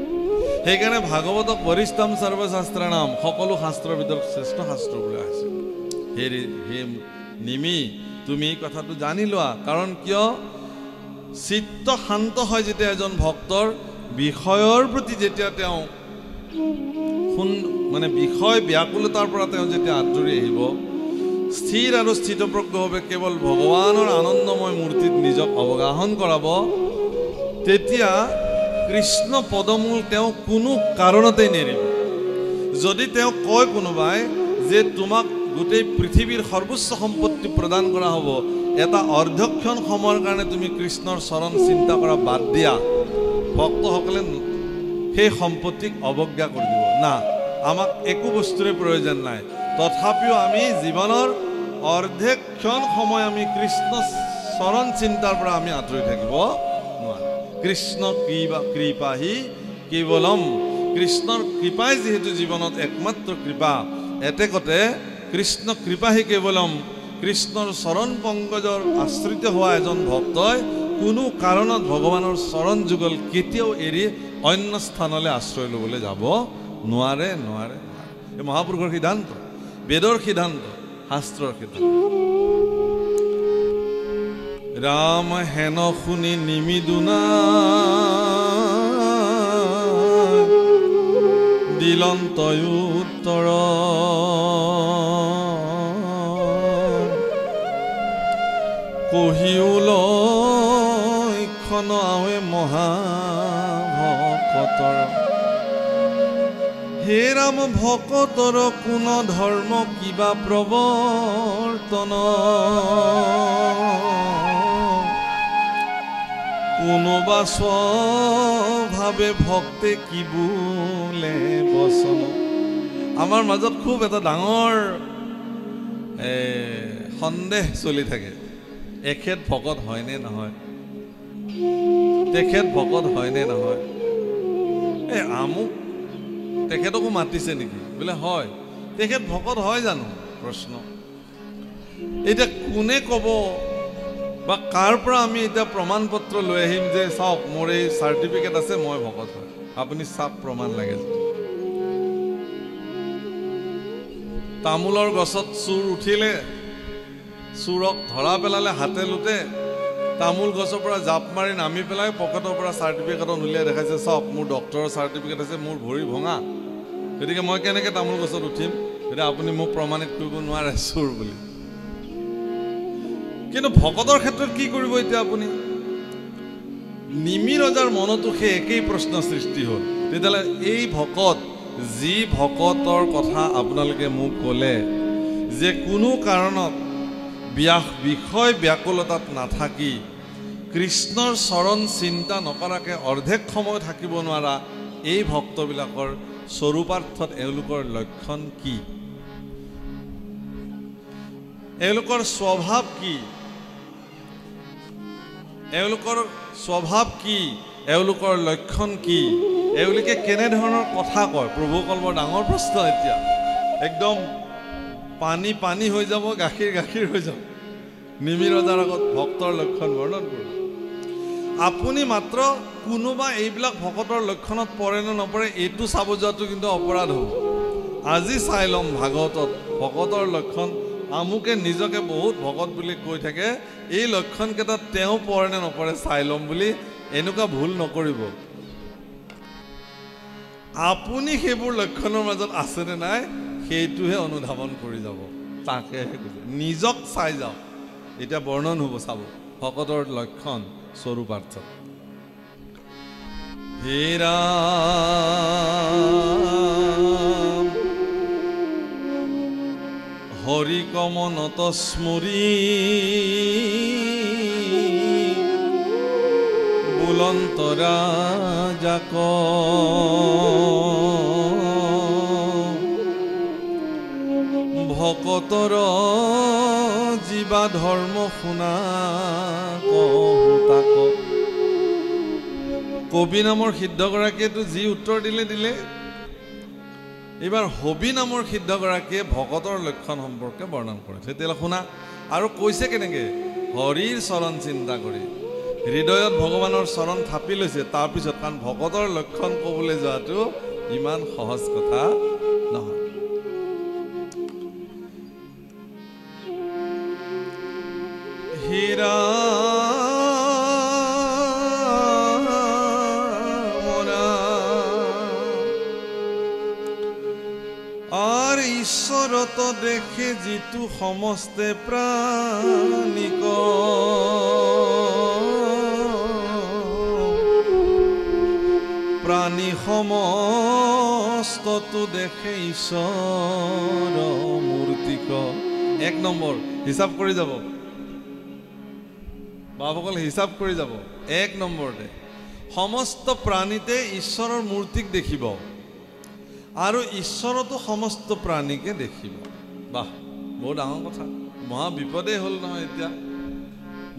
সেইকাৰণে ভাগৱতক বৰিষ্ঠম সৰ্বশাস্ত্ৰাণাম, সকলো শাস্ত্ৰৰ ভিতৰত শ্ৰেষ্ঠ শাস্ত্ৰ বোলা হৈছে। হে নিমি, তুমি এই কথাটো জানি লোৱা। কাৰণ কিয়? চিত্ত শান্ত হয় যেতিয়া এজন ভক্তৰ, বিষয়ৰ প্ৰতি যেতিয়া তেওঁ মানে বিষয় ব্যাকুলতাৰ পৰা তেওঁ যেতিয়া আঁতৰি আহিব, স্থিৰ আৰু স্থিতপ্ৰজ্ঞভাৱে কেৱল ভগৱানৰ আনন্দময় মূৰ্তিত নিজক অৱগাহন কৰাব, তেতিয়া কৃষ্ণ পদমূল তেওঁ কোনো কাৰণতেই নেৰিব। যদি তেওঁ কয় কোনোবাই যে তোমাক গোটেই পৃথিৱীৰ সৰ্বোচ্চ সম্পত্তি প্ৰদান কৰা হ'ব, এটা অৰ্ধক্ষণ সময়ৰ কাৰণে তুমি কৃষ্ণৰ চৰণ চিন্তা কৰা বাদ দিয়া, ভক্তসকলে সেই সম্পত্তিক অৱজ্ঞা কৰি দিব। না, আমাক একো বস্তুৰে প্ৰয়োজন নাই, তথাপিও আমি জীৱনৰ অৰ্ধেক্ষণ সময় আমি কৃষ্ণ চৰণ চিন্তাৰ পৰা আমি আঁতৰি থাকিব নোৱাৰোঁ। কৃষ্ণ কৃপাহি কেৱলম, কৃষ্ণৰ কৃপাই যিহেতু জীৱনত একমাত্ৰ কৃপা, এতেকতে কৃষ্ণ কৃপাহি কেৱলম। কৃষ্ণৰ চৰণ পংকজৰ আশ্ৰিত হোৱা এজন ভক্তই কোনো কাৰণত ভগৱানৰ চৰণ যুগল কেতিয়াও এৰি অন্য স্থানলৈ আশ্ৰয় ল'বলৈ যাব নোৱাৰে নোৱাৰে এই মহাপুৰুষৰ সিদ্ধান্ত বেদৰ সিদ্ধান্ত শাস্ত্ৰৰ সিদ্ধান্ত ৰাম হেন শুনি নিমিদুনা দিলন্ত উত্তৰ কহিউলক্ষণ আৱে মহাভকতৰ হে ৰাম ভকতৰ কোন ধৰ্ম কিবা প্ৰৱৰ্তন কোনোবা স্বভাৱে ভক্তে কি বোলে বচন আমাৰ মাজত খুব এটা ডাঙৰ সন্দেহ চলি থাকে এখেত ভকত হয়নে নহয় তেখেত ভকত হয়নে নহয় আমুক তেখেতকো মাতিছে নেকি বোলে হয় তেখেত ভকত হয় জানো প্ৰশ্ন এতিয়া কোনে ক'ব বা কাৰ পৰা আমি এতিয়া প্ৰমাণ পত্ৰ লৈ আহিম যে চাওক মোৰ এই চাৰ্টিফিকেট আছে মই ভকত হয় আপুনি চাপ প্ৰমাণ লাগে তামোলৰ গছত চুৰ উঠিলে চুৰক ধৰা পেলালে হাতে লুটে তামোল গছৰ পৰা জাপ মাৰি নামি পেলাই পকেটৰ পৰা চাৰ্টিফিকেটত উলিয়াই দেখাইছে চাওক মোৰ ডক্টৰৰ চাৰ্টিফিকেট আছে মোৰ ভৰি ভঙা গতিকে মই কেনেকৈ তামোল গছত উঠিম এতিয়া আপুনি মোক প্ৰমাণিত কৰিব নোৱাৰে চুৰ বুলি কিন্তু ভকতৰ ক্ষেত্ৰত কি কৰিব এতিয়া আপুনি নিমি ৰজাৰ মনতো সেই একেই প্ৰশ্ন সৃষ্টি হ'ল তেতিয়াহ'লে এই ভকত যি ভকতৰ কথা আপোনালোকে মোক ক'লে যে কোনো কাৰণত বিষয় ব্যাকুলতাত নাথাকি কৃষ্ণৰ চৰণ চিন্তা নকৰাকৈ অৰ্ধেক সময় থাকিব নোৱাৰা এই ভক্তবিলাকৰ স্বৰূপাৰ্থত এওঁলোকৰ লক্ষণ কি এওঁলোকৰ স্বভাৱ কি এওঁলোকৰ স্বভাৱ কি এওঁলোকৰ লক্ষণ কি এওঁলোকে কেনেধৰণৰ কথা কয় প্ৰভুকল্পৰ ডাঙৰ প্ৰশ্ন এতিয়া একদম পানী পানী হৈ যাব গাখীৰ গাখীৰ হৈ যাব নিমি ৰজাৰ আগত ভক্তৰ লক্ষণ বৰ্ণন কৰিব আপুনি মাত্ৰ কোনোবা এইবিলাক ভকতৰ লক্ষণত পৰে নে নপৰে এইটো চাব যোৱাটো কিন্তু অপৰাধ হ'ব আজি চাই ল'ম ভাগৱতত ভকতৰ লক্ষণ আমুকে নিজকে বহুত ভকত বুলি কৈ থাকে এই লক্ষণকেইটাত তেওঁ পৰে নে নপৰে চাই ল'ম বুলি এনেকুৱা ভুল নকৰিব আপুনি সেইবোৰ লক্ষণৰ মাজত আছেনে নাই সেইটোহে অনুধাৱন কৰি যাব তাকেহে নিজক চাই যাওক এতিয়া বৰ্ণন হ'ব চাব ভকতৰ লক্ষণ স্বৰূপাৰ্থ হে ৰাম হৰি কমনত স্মৰি বুলন্ত ৰাজাক ভকতৰ জীৱা ধৰ্ম শুনা তাক কবি নামৰ সিদ্ধগৰাকীয়েতো যি উত্তৰ দিলে এইবাৰ হবি নামৰ সিদ্ধগৰাকীয়ে ভকতৰ লক্ষণ সম্পৰ্কে বৰ্ণন কৰে তেতিয়াহ'লে শুনা আৰু কৈছে কেনেকৈ হৰিৰ চৰণ চিন্তা কৰি হৃদয়ত ভগৱানৰ চৰণ থাপি লৈছে তাৰপিছত কাৰণ ভকতৰ লক্ষণ ক'বলৈ যোৱাটো ইমান সহজ কথা নহয় হীৰা আৰ ঈশ্বৰত দেখে যিটো সমস্তে প্ৰাণিক প্ৰাণী সমস্তটো দেখে ঈশ্বৰ মূৰ্তিক এক নম্বৰ হিসাব কৰি যাব বাবুকল হিসাব কৰি যাব এক নম্বৰতে সমস্ত প্ৰাণীতে ঈশ্বৰৰ মূৰ্তিক দেখিব আৰু ঈশ্বৰতো সমস্ত প্ৰাণীকে দেখিব বাহ বহুত ডাঙৰ কথা মহা বিপদে হ'ল নহয় এতিয়া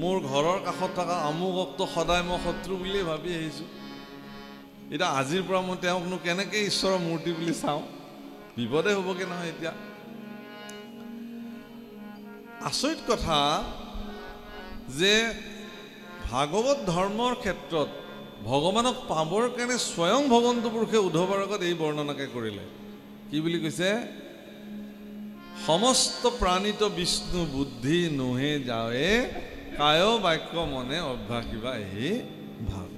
মোৰ ঘৰৰ কাষত থকা আমুককটো সদায় মই শত্ৰু বুলিয়ে ভাবি আহিছোঁ এটা আজিৰ পৰা মই তেওঁকনো কেনেকৈ ঈশ্বৰৰ মূৰ্তি বুলি চাওঁ বিপদে হ'বগে নহয় এতিয়া আচৰিত কথা যে ভাগৱত ধৰ্মৰ ক্ষেত্ৰত ভগৱানক পাবৰ কাৰণে স্বয়ং ভগৱন্ত পুৰুষে উদ্ধৱৰ আগত এই বৰ্ণনাকে কৰিলে কি বুলি কৈছে সমস্ত প্ৰাণিত বিষ্ণু বুদ্ধি নোহে যাৱে কায় বাক্য মনে অভ্যাসিবা এই ভাৱ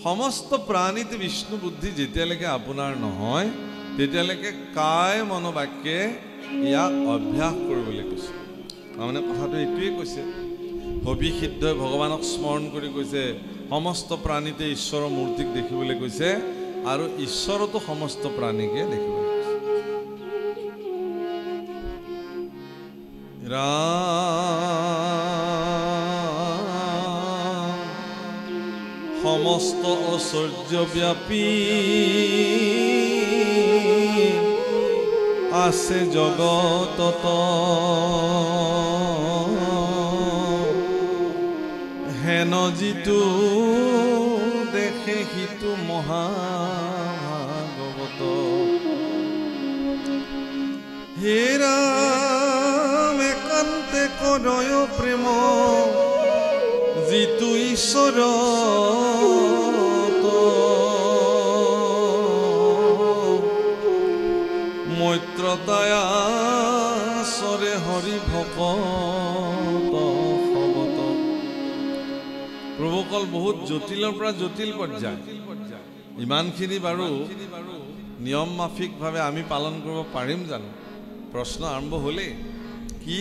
সমস্ত প্ৰাণিত বিষ্ণু বুদ্ধি যেতিয়ালৈকে আপোনাৰ নহয় তেতিয়ালৈকে কায় মনোবাক্যে ইয়াক অভ্যাস কৰিবলৈ কৈছে তাৰমানে কথাটো এইটোৱে কৈছে হবিষিদ্ধই ভগৱানক স্মৰণ কৰি কৈছে সমস্ত প্ৰাণীতে ঈশ্বৰৰ মূৰ্তিক দেখিবলৈ কৈছে আৰু ঈশ্বৰতো সমস্ত প্ৰাণীকে দেখিবলৈ কৈছে ৰাম সমস্ত ঐশ্বৰ্যব্যাপী আছে জগতত হেন যিটো দেখে সিটো মহাভাগৱত হে ৰাম একান্তে কৰয় প্ৰেম যিটো ঈশ্বৰ মৈত্ৰতায়া সৰে হৰি ভকত ভগত প্ৰভুকল বহুত জটিলৰ পৰা জটিল পৰ্যায় ইমানখিনি বাৰু নিয়ম মাফিকভাৱে আমি পালন কৰিব পাৰিম জানো প্ৰশ্ন আৰম্ভ হ'লে কি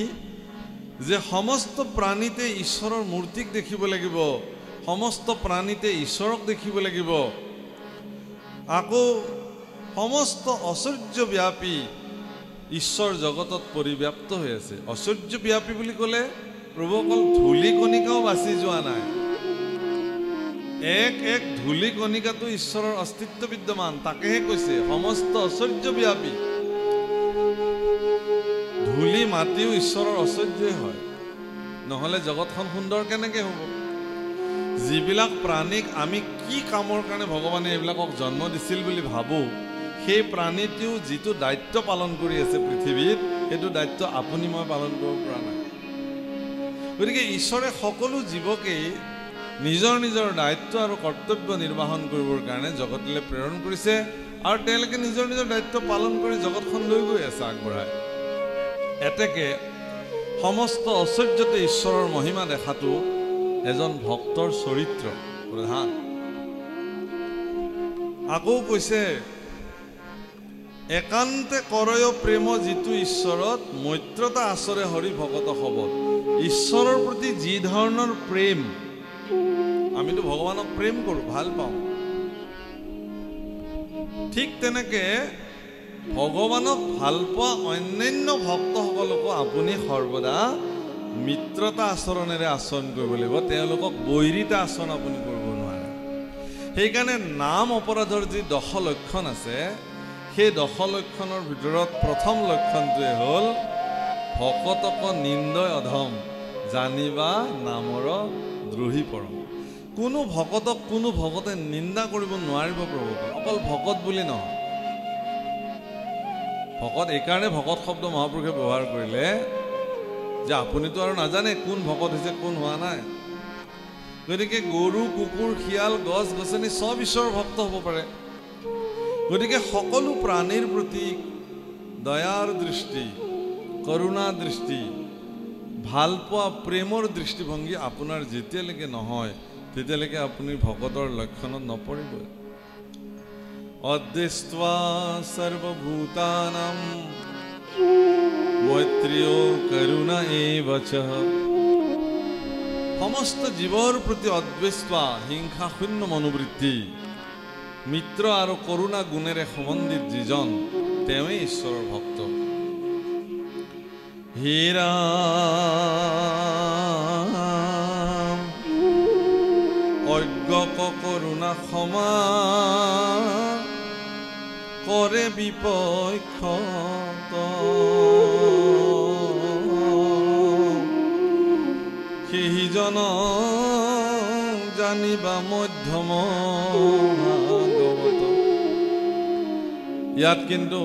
যে সমস্ত প্ৰাণীতে ঈশ্বৰৰ মূৰ্তিক দেখিব লাগিব সমস্ত প্ৰাণীতে ঈশ্বৰক দেখিব লাগিব আকৌ সমস্ত ঐশ্বৰ্যব্যাপী ঈশ্বৰ জগতত পৰিব্যাপ্ত হৈ আছে ঐশ্বৰ্যব্যাপী বুলি ক'লে প্ৰভু অকল ধূলি কণিকাও বাচি যোৱা নাই এক এক ধূলি কণিকাটো ঈশ্বৰৰ অস্তিত্ব বিদ্যমান তাকেহে কৈছে সমস্ত ঐশ্বৰ্যব্যাপী ধূলি মাটিও ঈশ্বৰৰ ঐশ্বৰ্যই হয় নহ'লে জগতখন সুন্দৰ কেনেকৈ হ'ব যিবিলাক প্ৰাণীক আমি কি কামৰ কাৰণে ভগৱানে এইবিলাকক জন্ম দিছিল বুলি ভাবোঁ সেই প্ৰাণীটিও যিটো দায়িত্ব পালন কৰি আছে পৃথিৱীত সেইটো দায়িত্ব আপুনি মই পালন কৰিব পৰা নাই গতিকে ঈশ্বৰে সকলো জীৱকেই নিজৰ নিজৰ দায়িত্ব আৰু কৰ্তব্য নিৰ্বাহন কৰিবৰ কাৰণে জগতলৈ প্ৰেৰণ কৰিছে আৰু তেওঁলোকে নিজৰ নিজৰ দায়িত্ব পালন কৰি জগতখন লৈ গৈ আছে আগবঢ়াই এতেকে সমস্ত ঐশ্বৰ্যতে ঈশ্বৰৰ মহিমা দেখাটো এজন ভক্তৰ চৰিত্ৰ প্ৰধান আকৌ কৈছে একান্তে কৰয় প্ৰেম যিটো ঈশ্বৰত মৈত্ৰতা আচৰে হৰি ভকত শবত ঈশ্বৰৰ প্ৰতি যি ধৰণৰ প্ৰেম আমিতো ভগৱানক প্ৰেম কৰোঁ ভাল পাওঁ ঠিক তেনেকে ভগৱানক ভাল পোৱা অন্যান্য ভক্তসকলকো আপুনি সৰ্বদা মিত্ৰতা আচৰণেৰে আচৰণ কৰিব লাগিব তেওঁলোকক বৈৰিতা আচৰণ আপুনি কৰিব নোৱাৰে সেইকাৰণে নাম অপৰাধৰ যি 10 লক্ষণ আছে সেই 10 লক্ষণৰ ভিতৰত প্ৰথম লক্ষণটোৱে হ'ল ভকতক নিন্দয় অধম জানিবা নামৰ দ্ৰোহী পৰম কোনো ভকতক কোনো ভকতে নিন্দা কৰিব নোৱাৰিব প্ৰভু অকল ভকত বুলি নহয় ভকত এইকাৰণে ভকত শব্দ মহাপুৰুষে ব্যৱহাৰ কৰিলে যে আপুনিতো আৰু নাজানে কোন ভকত হৈছে কোন হোৱা নাই গতিকে গৰু কুকুৰ শিয়াল গছ গছনি সব ঈশ্বৰৰ ভক্ত হ'ব পাৰে গতিকে সকলো প্ৰাণীৰ প্ৰতি দয়াৰ দৃষ্টি কৰুণা দৃষ্টি ভাল পোৱা প্ৰেমৰ দৃষ্টিভংগী আপোনাৰ যেতিয়ালৈকে নহয় তেতিয়ালৈকে আপুনি ভকতৰ লক্ষণত নপৰিব অদ্দেष्ट्वा সৰ্বভূতানাম মৈত্ৰেয় কৰুণা এব চ সমস্ত জীৱৰ প্ৰতি অদ্বেষ্টৱা হিংসা শূন্য মনোবৃত্তি মিত্ৰ আৰু কৰুণা গুণেৰে সম্বন্ধিত যিজন তেওঁই ঈশ্বৰৰ ভক্ত হে ৰাম অজ্ঞক কৰুণা ক্ষমা কৰে বিপক্ষত সেইজন জানিবা মধ্যম ভাগৱত ইয়াত কিন্তু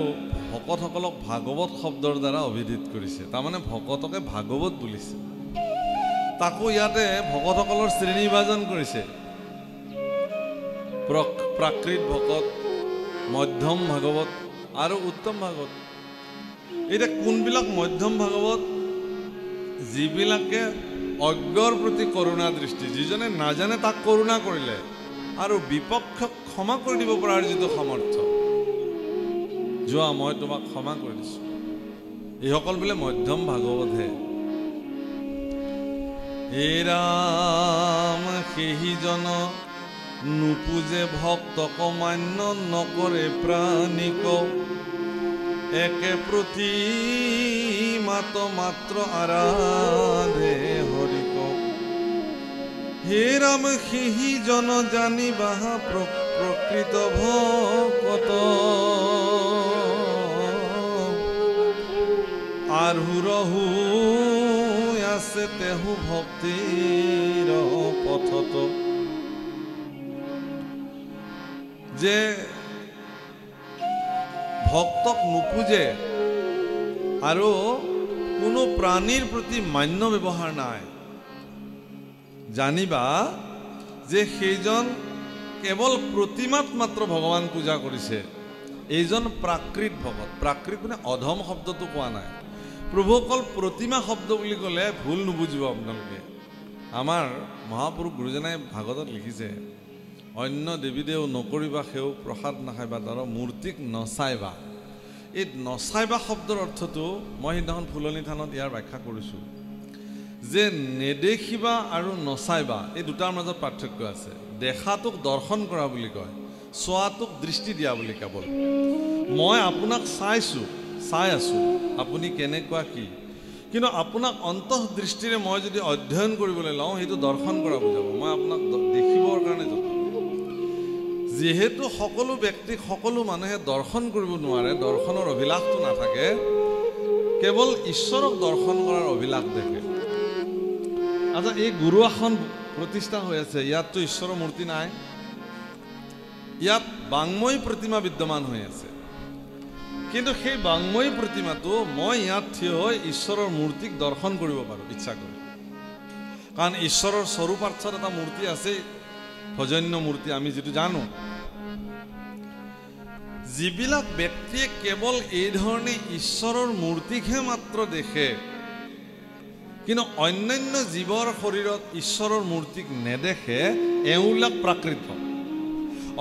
ভকতসকলক ভাগৱত শব্দৰ দ্বাৰা অভিহিত কৰিছে তাৰমানে ভকতকে ভাগৱত বুলিছে তাকো ইয়াতে ভকতসকলৰ শ্ৰেণী বিভাজন কৰিছে প্ৰাকৃত ভকত, মধ্যম ভাগৱত আৰু উত্তম ভাগৱত। এতিয়া কোনবিলাক মধ্যম ভাগৱত? যিবিলাকে অজ্ঞৰ প্ৰতি কৰোণা দৃষ্টি, যিজনে নাজানে তাক কৰোণা কৰিলে আৰু বিপক্ষক ক্ষমা কৰি দিব পৰাৰ যিটো সামৰ্থ্য, যোৱা মই তোমাক ক্ষমা কৰি দিছোঁ, এইসকল বোলে মধ্যম ভাগৱতহে। হে ৰাম সেইজন নুপুজে ভক্তক মান্য নকৰে প্ৰাণিক, একে প্ৰতি মাত্ৰ আৰাধে হৰিক। হে ৰাম সেইজন জানিবা প্ৰকৃত ভকত, আৰুৰহু আছে তেহু ভক্তিৰ পথত। যে ভক্তক নুপুজে আৰু কোনো প্ৰাণীৰ প্ৰতি মান্য ব্যৱহাৰ নাই, জানিবা যে সেইজন কেৱল প্ৰতিমাত মাত্ৰ ভগৱান পূজা কৰিছে, এইজন প্ৰাকৃত ভকত। প্ৰাকৃত মানে অধম শব্দটো কোৱা নাই। প্ৰভু অকল প্ৰতিমা শব্দ বুলি ক'লে ভুল নুবুজিব আপোনালোকে। আমাৰ মহাপুৰুষ গুৰুজনাই ভাগৱতত লিখিছে, অন্য দেৱী দেৱ নকৰিবা সেও, প্ৰসাদ নাখাইবা তাৰ, মূৰ্তিক নচাইবা। এই নচাইবা শব্দৰ অৰ্থটো মই সিদিনাখন ফুলনি থানত ইয়াৰ ব্যাখ্যা কৰিছোঁ যে নেদেখিবা আৰু নচাইবা এই দুটাৰ মাজত পাৰ্থক্য আছে। দেখাটোক দৰ্শন কৰা বুলি কয়, চোৱাটোক দৃষ্টি দিয়া বুলি কেৱল। মই আপোনাক চাই আছোঁ আপুনি কেনেকুৱা কি, কিন্তু আপোনাক অন্তঃদৃষ্টিৰে মই যদি অধ্যয়ন কৰিবলৈ লওঁ সেইটো দৰ্শন কৰা বুজাব। মই আপোনাক দেখিবৰ কাৰণে যত্ন। যিহেতু সকলো ব্যক্তিক সকলো মানুহে দৰ্শন কৰিব নোৱাৰে, দৰ্শনৰ অভিলাষটো নাথাকে, কেৱল ঈশ্বৰক দৰ্শন কৰাৰ অভিলাষ দেখে। আচ্ছা, এই গুৰু আসন প্ৰতিষ্ঠা হৈ আছে, ইয়াততো ঈশ্বৰৰ মূৰ্তি নাই, ইয়াত বাংময়ী প্ৰতিমা বিদ্যমান হৈ আছে। কিন্তু সেই বাংময়ী প্ৰতিমাটো মই ইয়াত থিয় হৈ ঈশ্বৰৰ মূৰ্তিক দৰ্শন কৰিব পাৰোঁ ইচ্ছা কৰি, কাৰণ ঈশ্বৰৰ স্বৰূপাৰ্থত এটা মূৰ্তি আছে, ভজন্য মূৰ্তি আমি যিটো জানো। যিবিলাক ব্যক্তিয়ে কেৱল এই ধৰণে ঈশ্বৰৰ মূৰ্তিকহে মাত্ৰ দেখে, কিন্তু অন্যান্য জীৱৰ শৰীৰত ঈশ্বৰৰ মূৰ্তিক নেদেখে, এওঁবিলাক প্ৰাকৃত ভক্ত।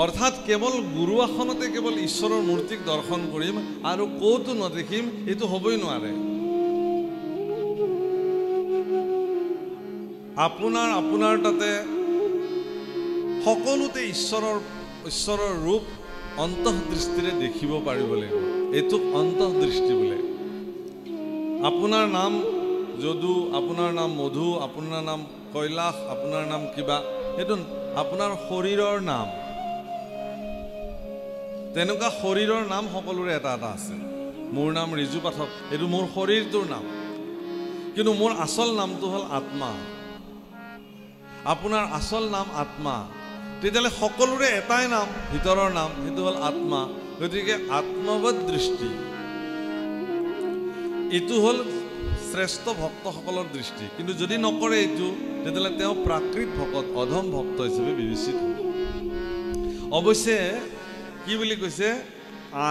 অৰ্থাৎ কেৱল গুৰু আসনতে কেৱল ঈশ্বৰৰ মূৰ্তিক দৰ্শন কৰিম আৰু ক'তো নেদেখিম, এইটো হ'বই নোৱাৰে। আপোনাৰ তাতে সকলোতে ঈশ্বৰৰ ৰূপ অন্তঃদৃষ্টিৰে দেখিব পাৰিব লাগিব। এইটোক অন্তঃদৃষ্টি বোলে। আপোনাৰ নাম যদু, আপোনাৰ নাম মধু, আপোনাৰ নাম কৈলাশ, আপোনাৰ নাম কিবা, সেইটো আপোনাৰ শৰীৰৰ নাম। তেনেকুৱা শৰীৰৰ নাম সকলোৰে এটা এটা আছে। মোৰ নাম ৰিজু পাঠক, এইটো মোৰ শৰীৰটোৰ নাম, কিন্তু মোৰ আচল নামটো হ'ল আত্মা। আপোনাৰ আচল নাম আত্মা। তেতিয়াহ'লে সকলোৰে এটাই নাম, ভিতৰৰ নাম, সেইটো হ'ল আত্মা। গতিকে আত্মবৎ দৃষ্টি, এইটো হ'ল শ্ৰেষ্ঠ ভক্তসকলৰ দৃষ্টি। কিন্তু যদি নকৰে এইটো, তেতিয়াহ'লে তেওঁ প্ৰাকৃত ভকত, অধম ভক্ত হিচাপে বিবেচিত হ'ব। অৱশ্যে কি বুলি কৈছে,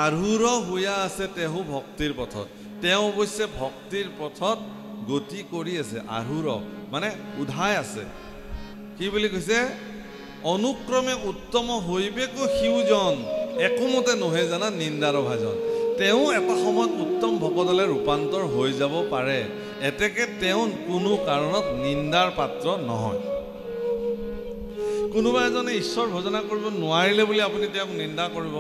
আৰুৰ হোৱা আছে তেহু ভক্তিৰ পথত। তেওঁ অৱশ্যে ভক্তিৰ পথত গতি কৰি আছে। আৰুৰ মানে উধাই আছে। কি বুলি কৈছে, অনুক্ৰমে উত্তম হৈবেকো সিউজন, একোমতে নহে জানা নিন্দাৰ ভাজন। তেওঁ এটা সময়ত উত্তম ভকতলৈ ৰূপান্তৰ হৈ যাব পাৰে, এতেকে তেওঁ কোনো কাৰণত নিন্দাৰ পাত্ৰ নহয়। কোনোবা এজনে ঈশ্বৰ ভজনা কৰিব নোৱাৰিলে বুলি আপুনি তেওঁক নিন্দা কৰিব,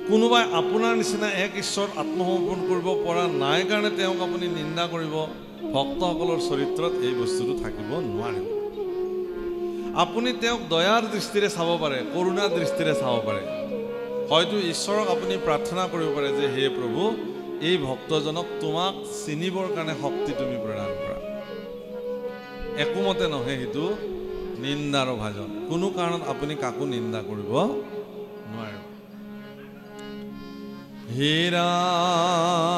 কোনোবাই আপোনাৰ নিচিনা এক ঈশ্বৰ আত্মসমৰ্পণ কৰিব পৰা নাই কাৰণে তেওঁক আপুনি নিন্দা কৰিব। ভক্তসকলৰ চৰিত্ৰত এই বস্তুটো থাকিব নোৱাৰিব। আপুনি তেওঁক দয়াৰ দৃষ্টিৰে চাব পাৰে, কৰুণাৰ দৃষ্টিৰে চাব পাৰে। হয়তো ঈশ্বৰক আপুনি প্ৰাৰ্থনা কৰিব পাৰে যে হে প্ৰভু, এই ভক্তজনক তোমাক চিনিবৰ কাৰণে শক্তি তুমি প্ৰদান কৰা। একোমতে নহয় সেইটো নিন্দাৰ ভাজন। কোনো কাৰণত আপুনি কাকো নিন্দা কৰিব নোৱাৰে। হে ৰাম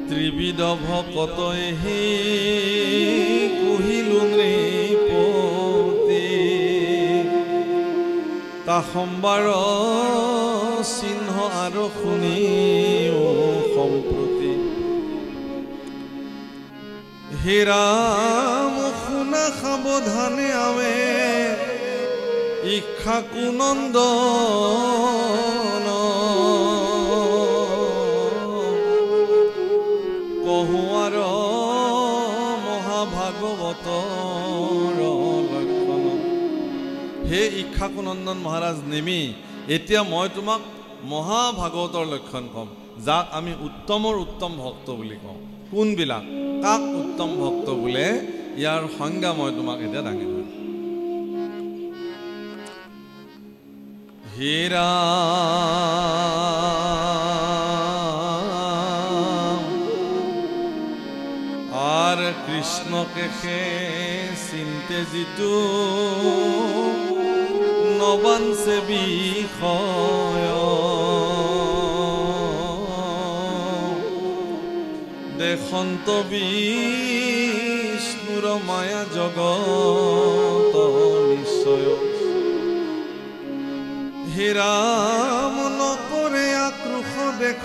ত্ৰিবিধ ভকতই হে কহিলো নৃপ, তা সম্বাৰ চিহ্ন আৰু শুনি সম্প্ৰতি হে ৰাম শুনা সাৱধানে আৱে ইক্ষাকু নন্দন কহুৱাৰ মহাভাগৱতৰ লক্ষণ হে ইক্ষাকু নন্দন মহাৰাজ নেমি এতিয়া মই তোমাক মহাভাগৱতৰ লক্ষণ কম যাক আমি উত্তমৰ উত্তম ভক্ত বুলি কওঁ কোনবিলাক কাক উত্তম ভক্ত বোলে ইয়াৰ সংজ্ঞা মই তোমাক এতিয়া দাঙি ধৰিম হে ৰাম আৰ কৃষ্ণকে চিন্তে যিটো নবাঞ্চে বিষয় দেশন্ত বিষ্ণুৰ মায়া জগত নিশ্চয় হে ৰাম নকৰে আক্ৰোশ দেখ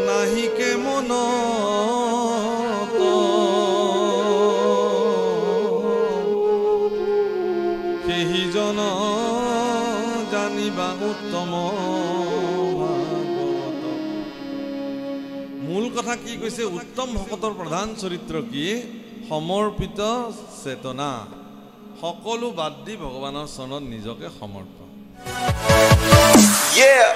নাহিকে মনত সেইজন জানিবা উত্তম ভাগৱত মূল কথা কি কৈছে উত্তম ভকতৰ প্ৰধান চৰিত্ৰ কি সমৰ্পিত চেতনা সকলো বাদ দি ভগৱানৰ চৰণত নিজকে সমৰ্পণ Yeah.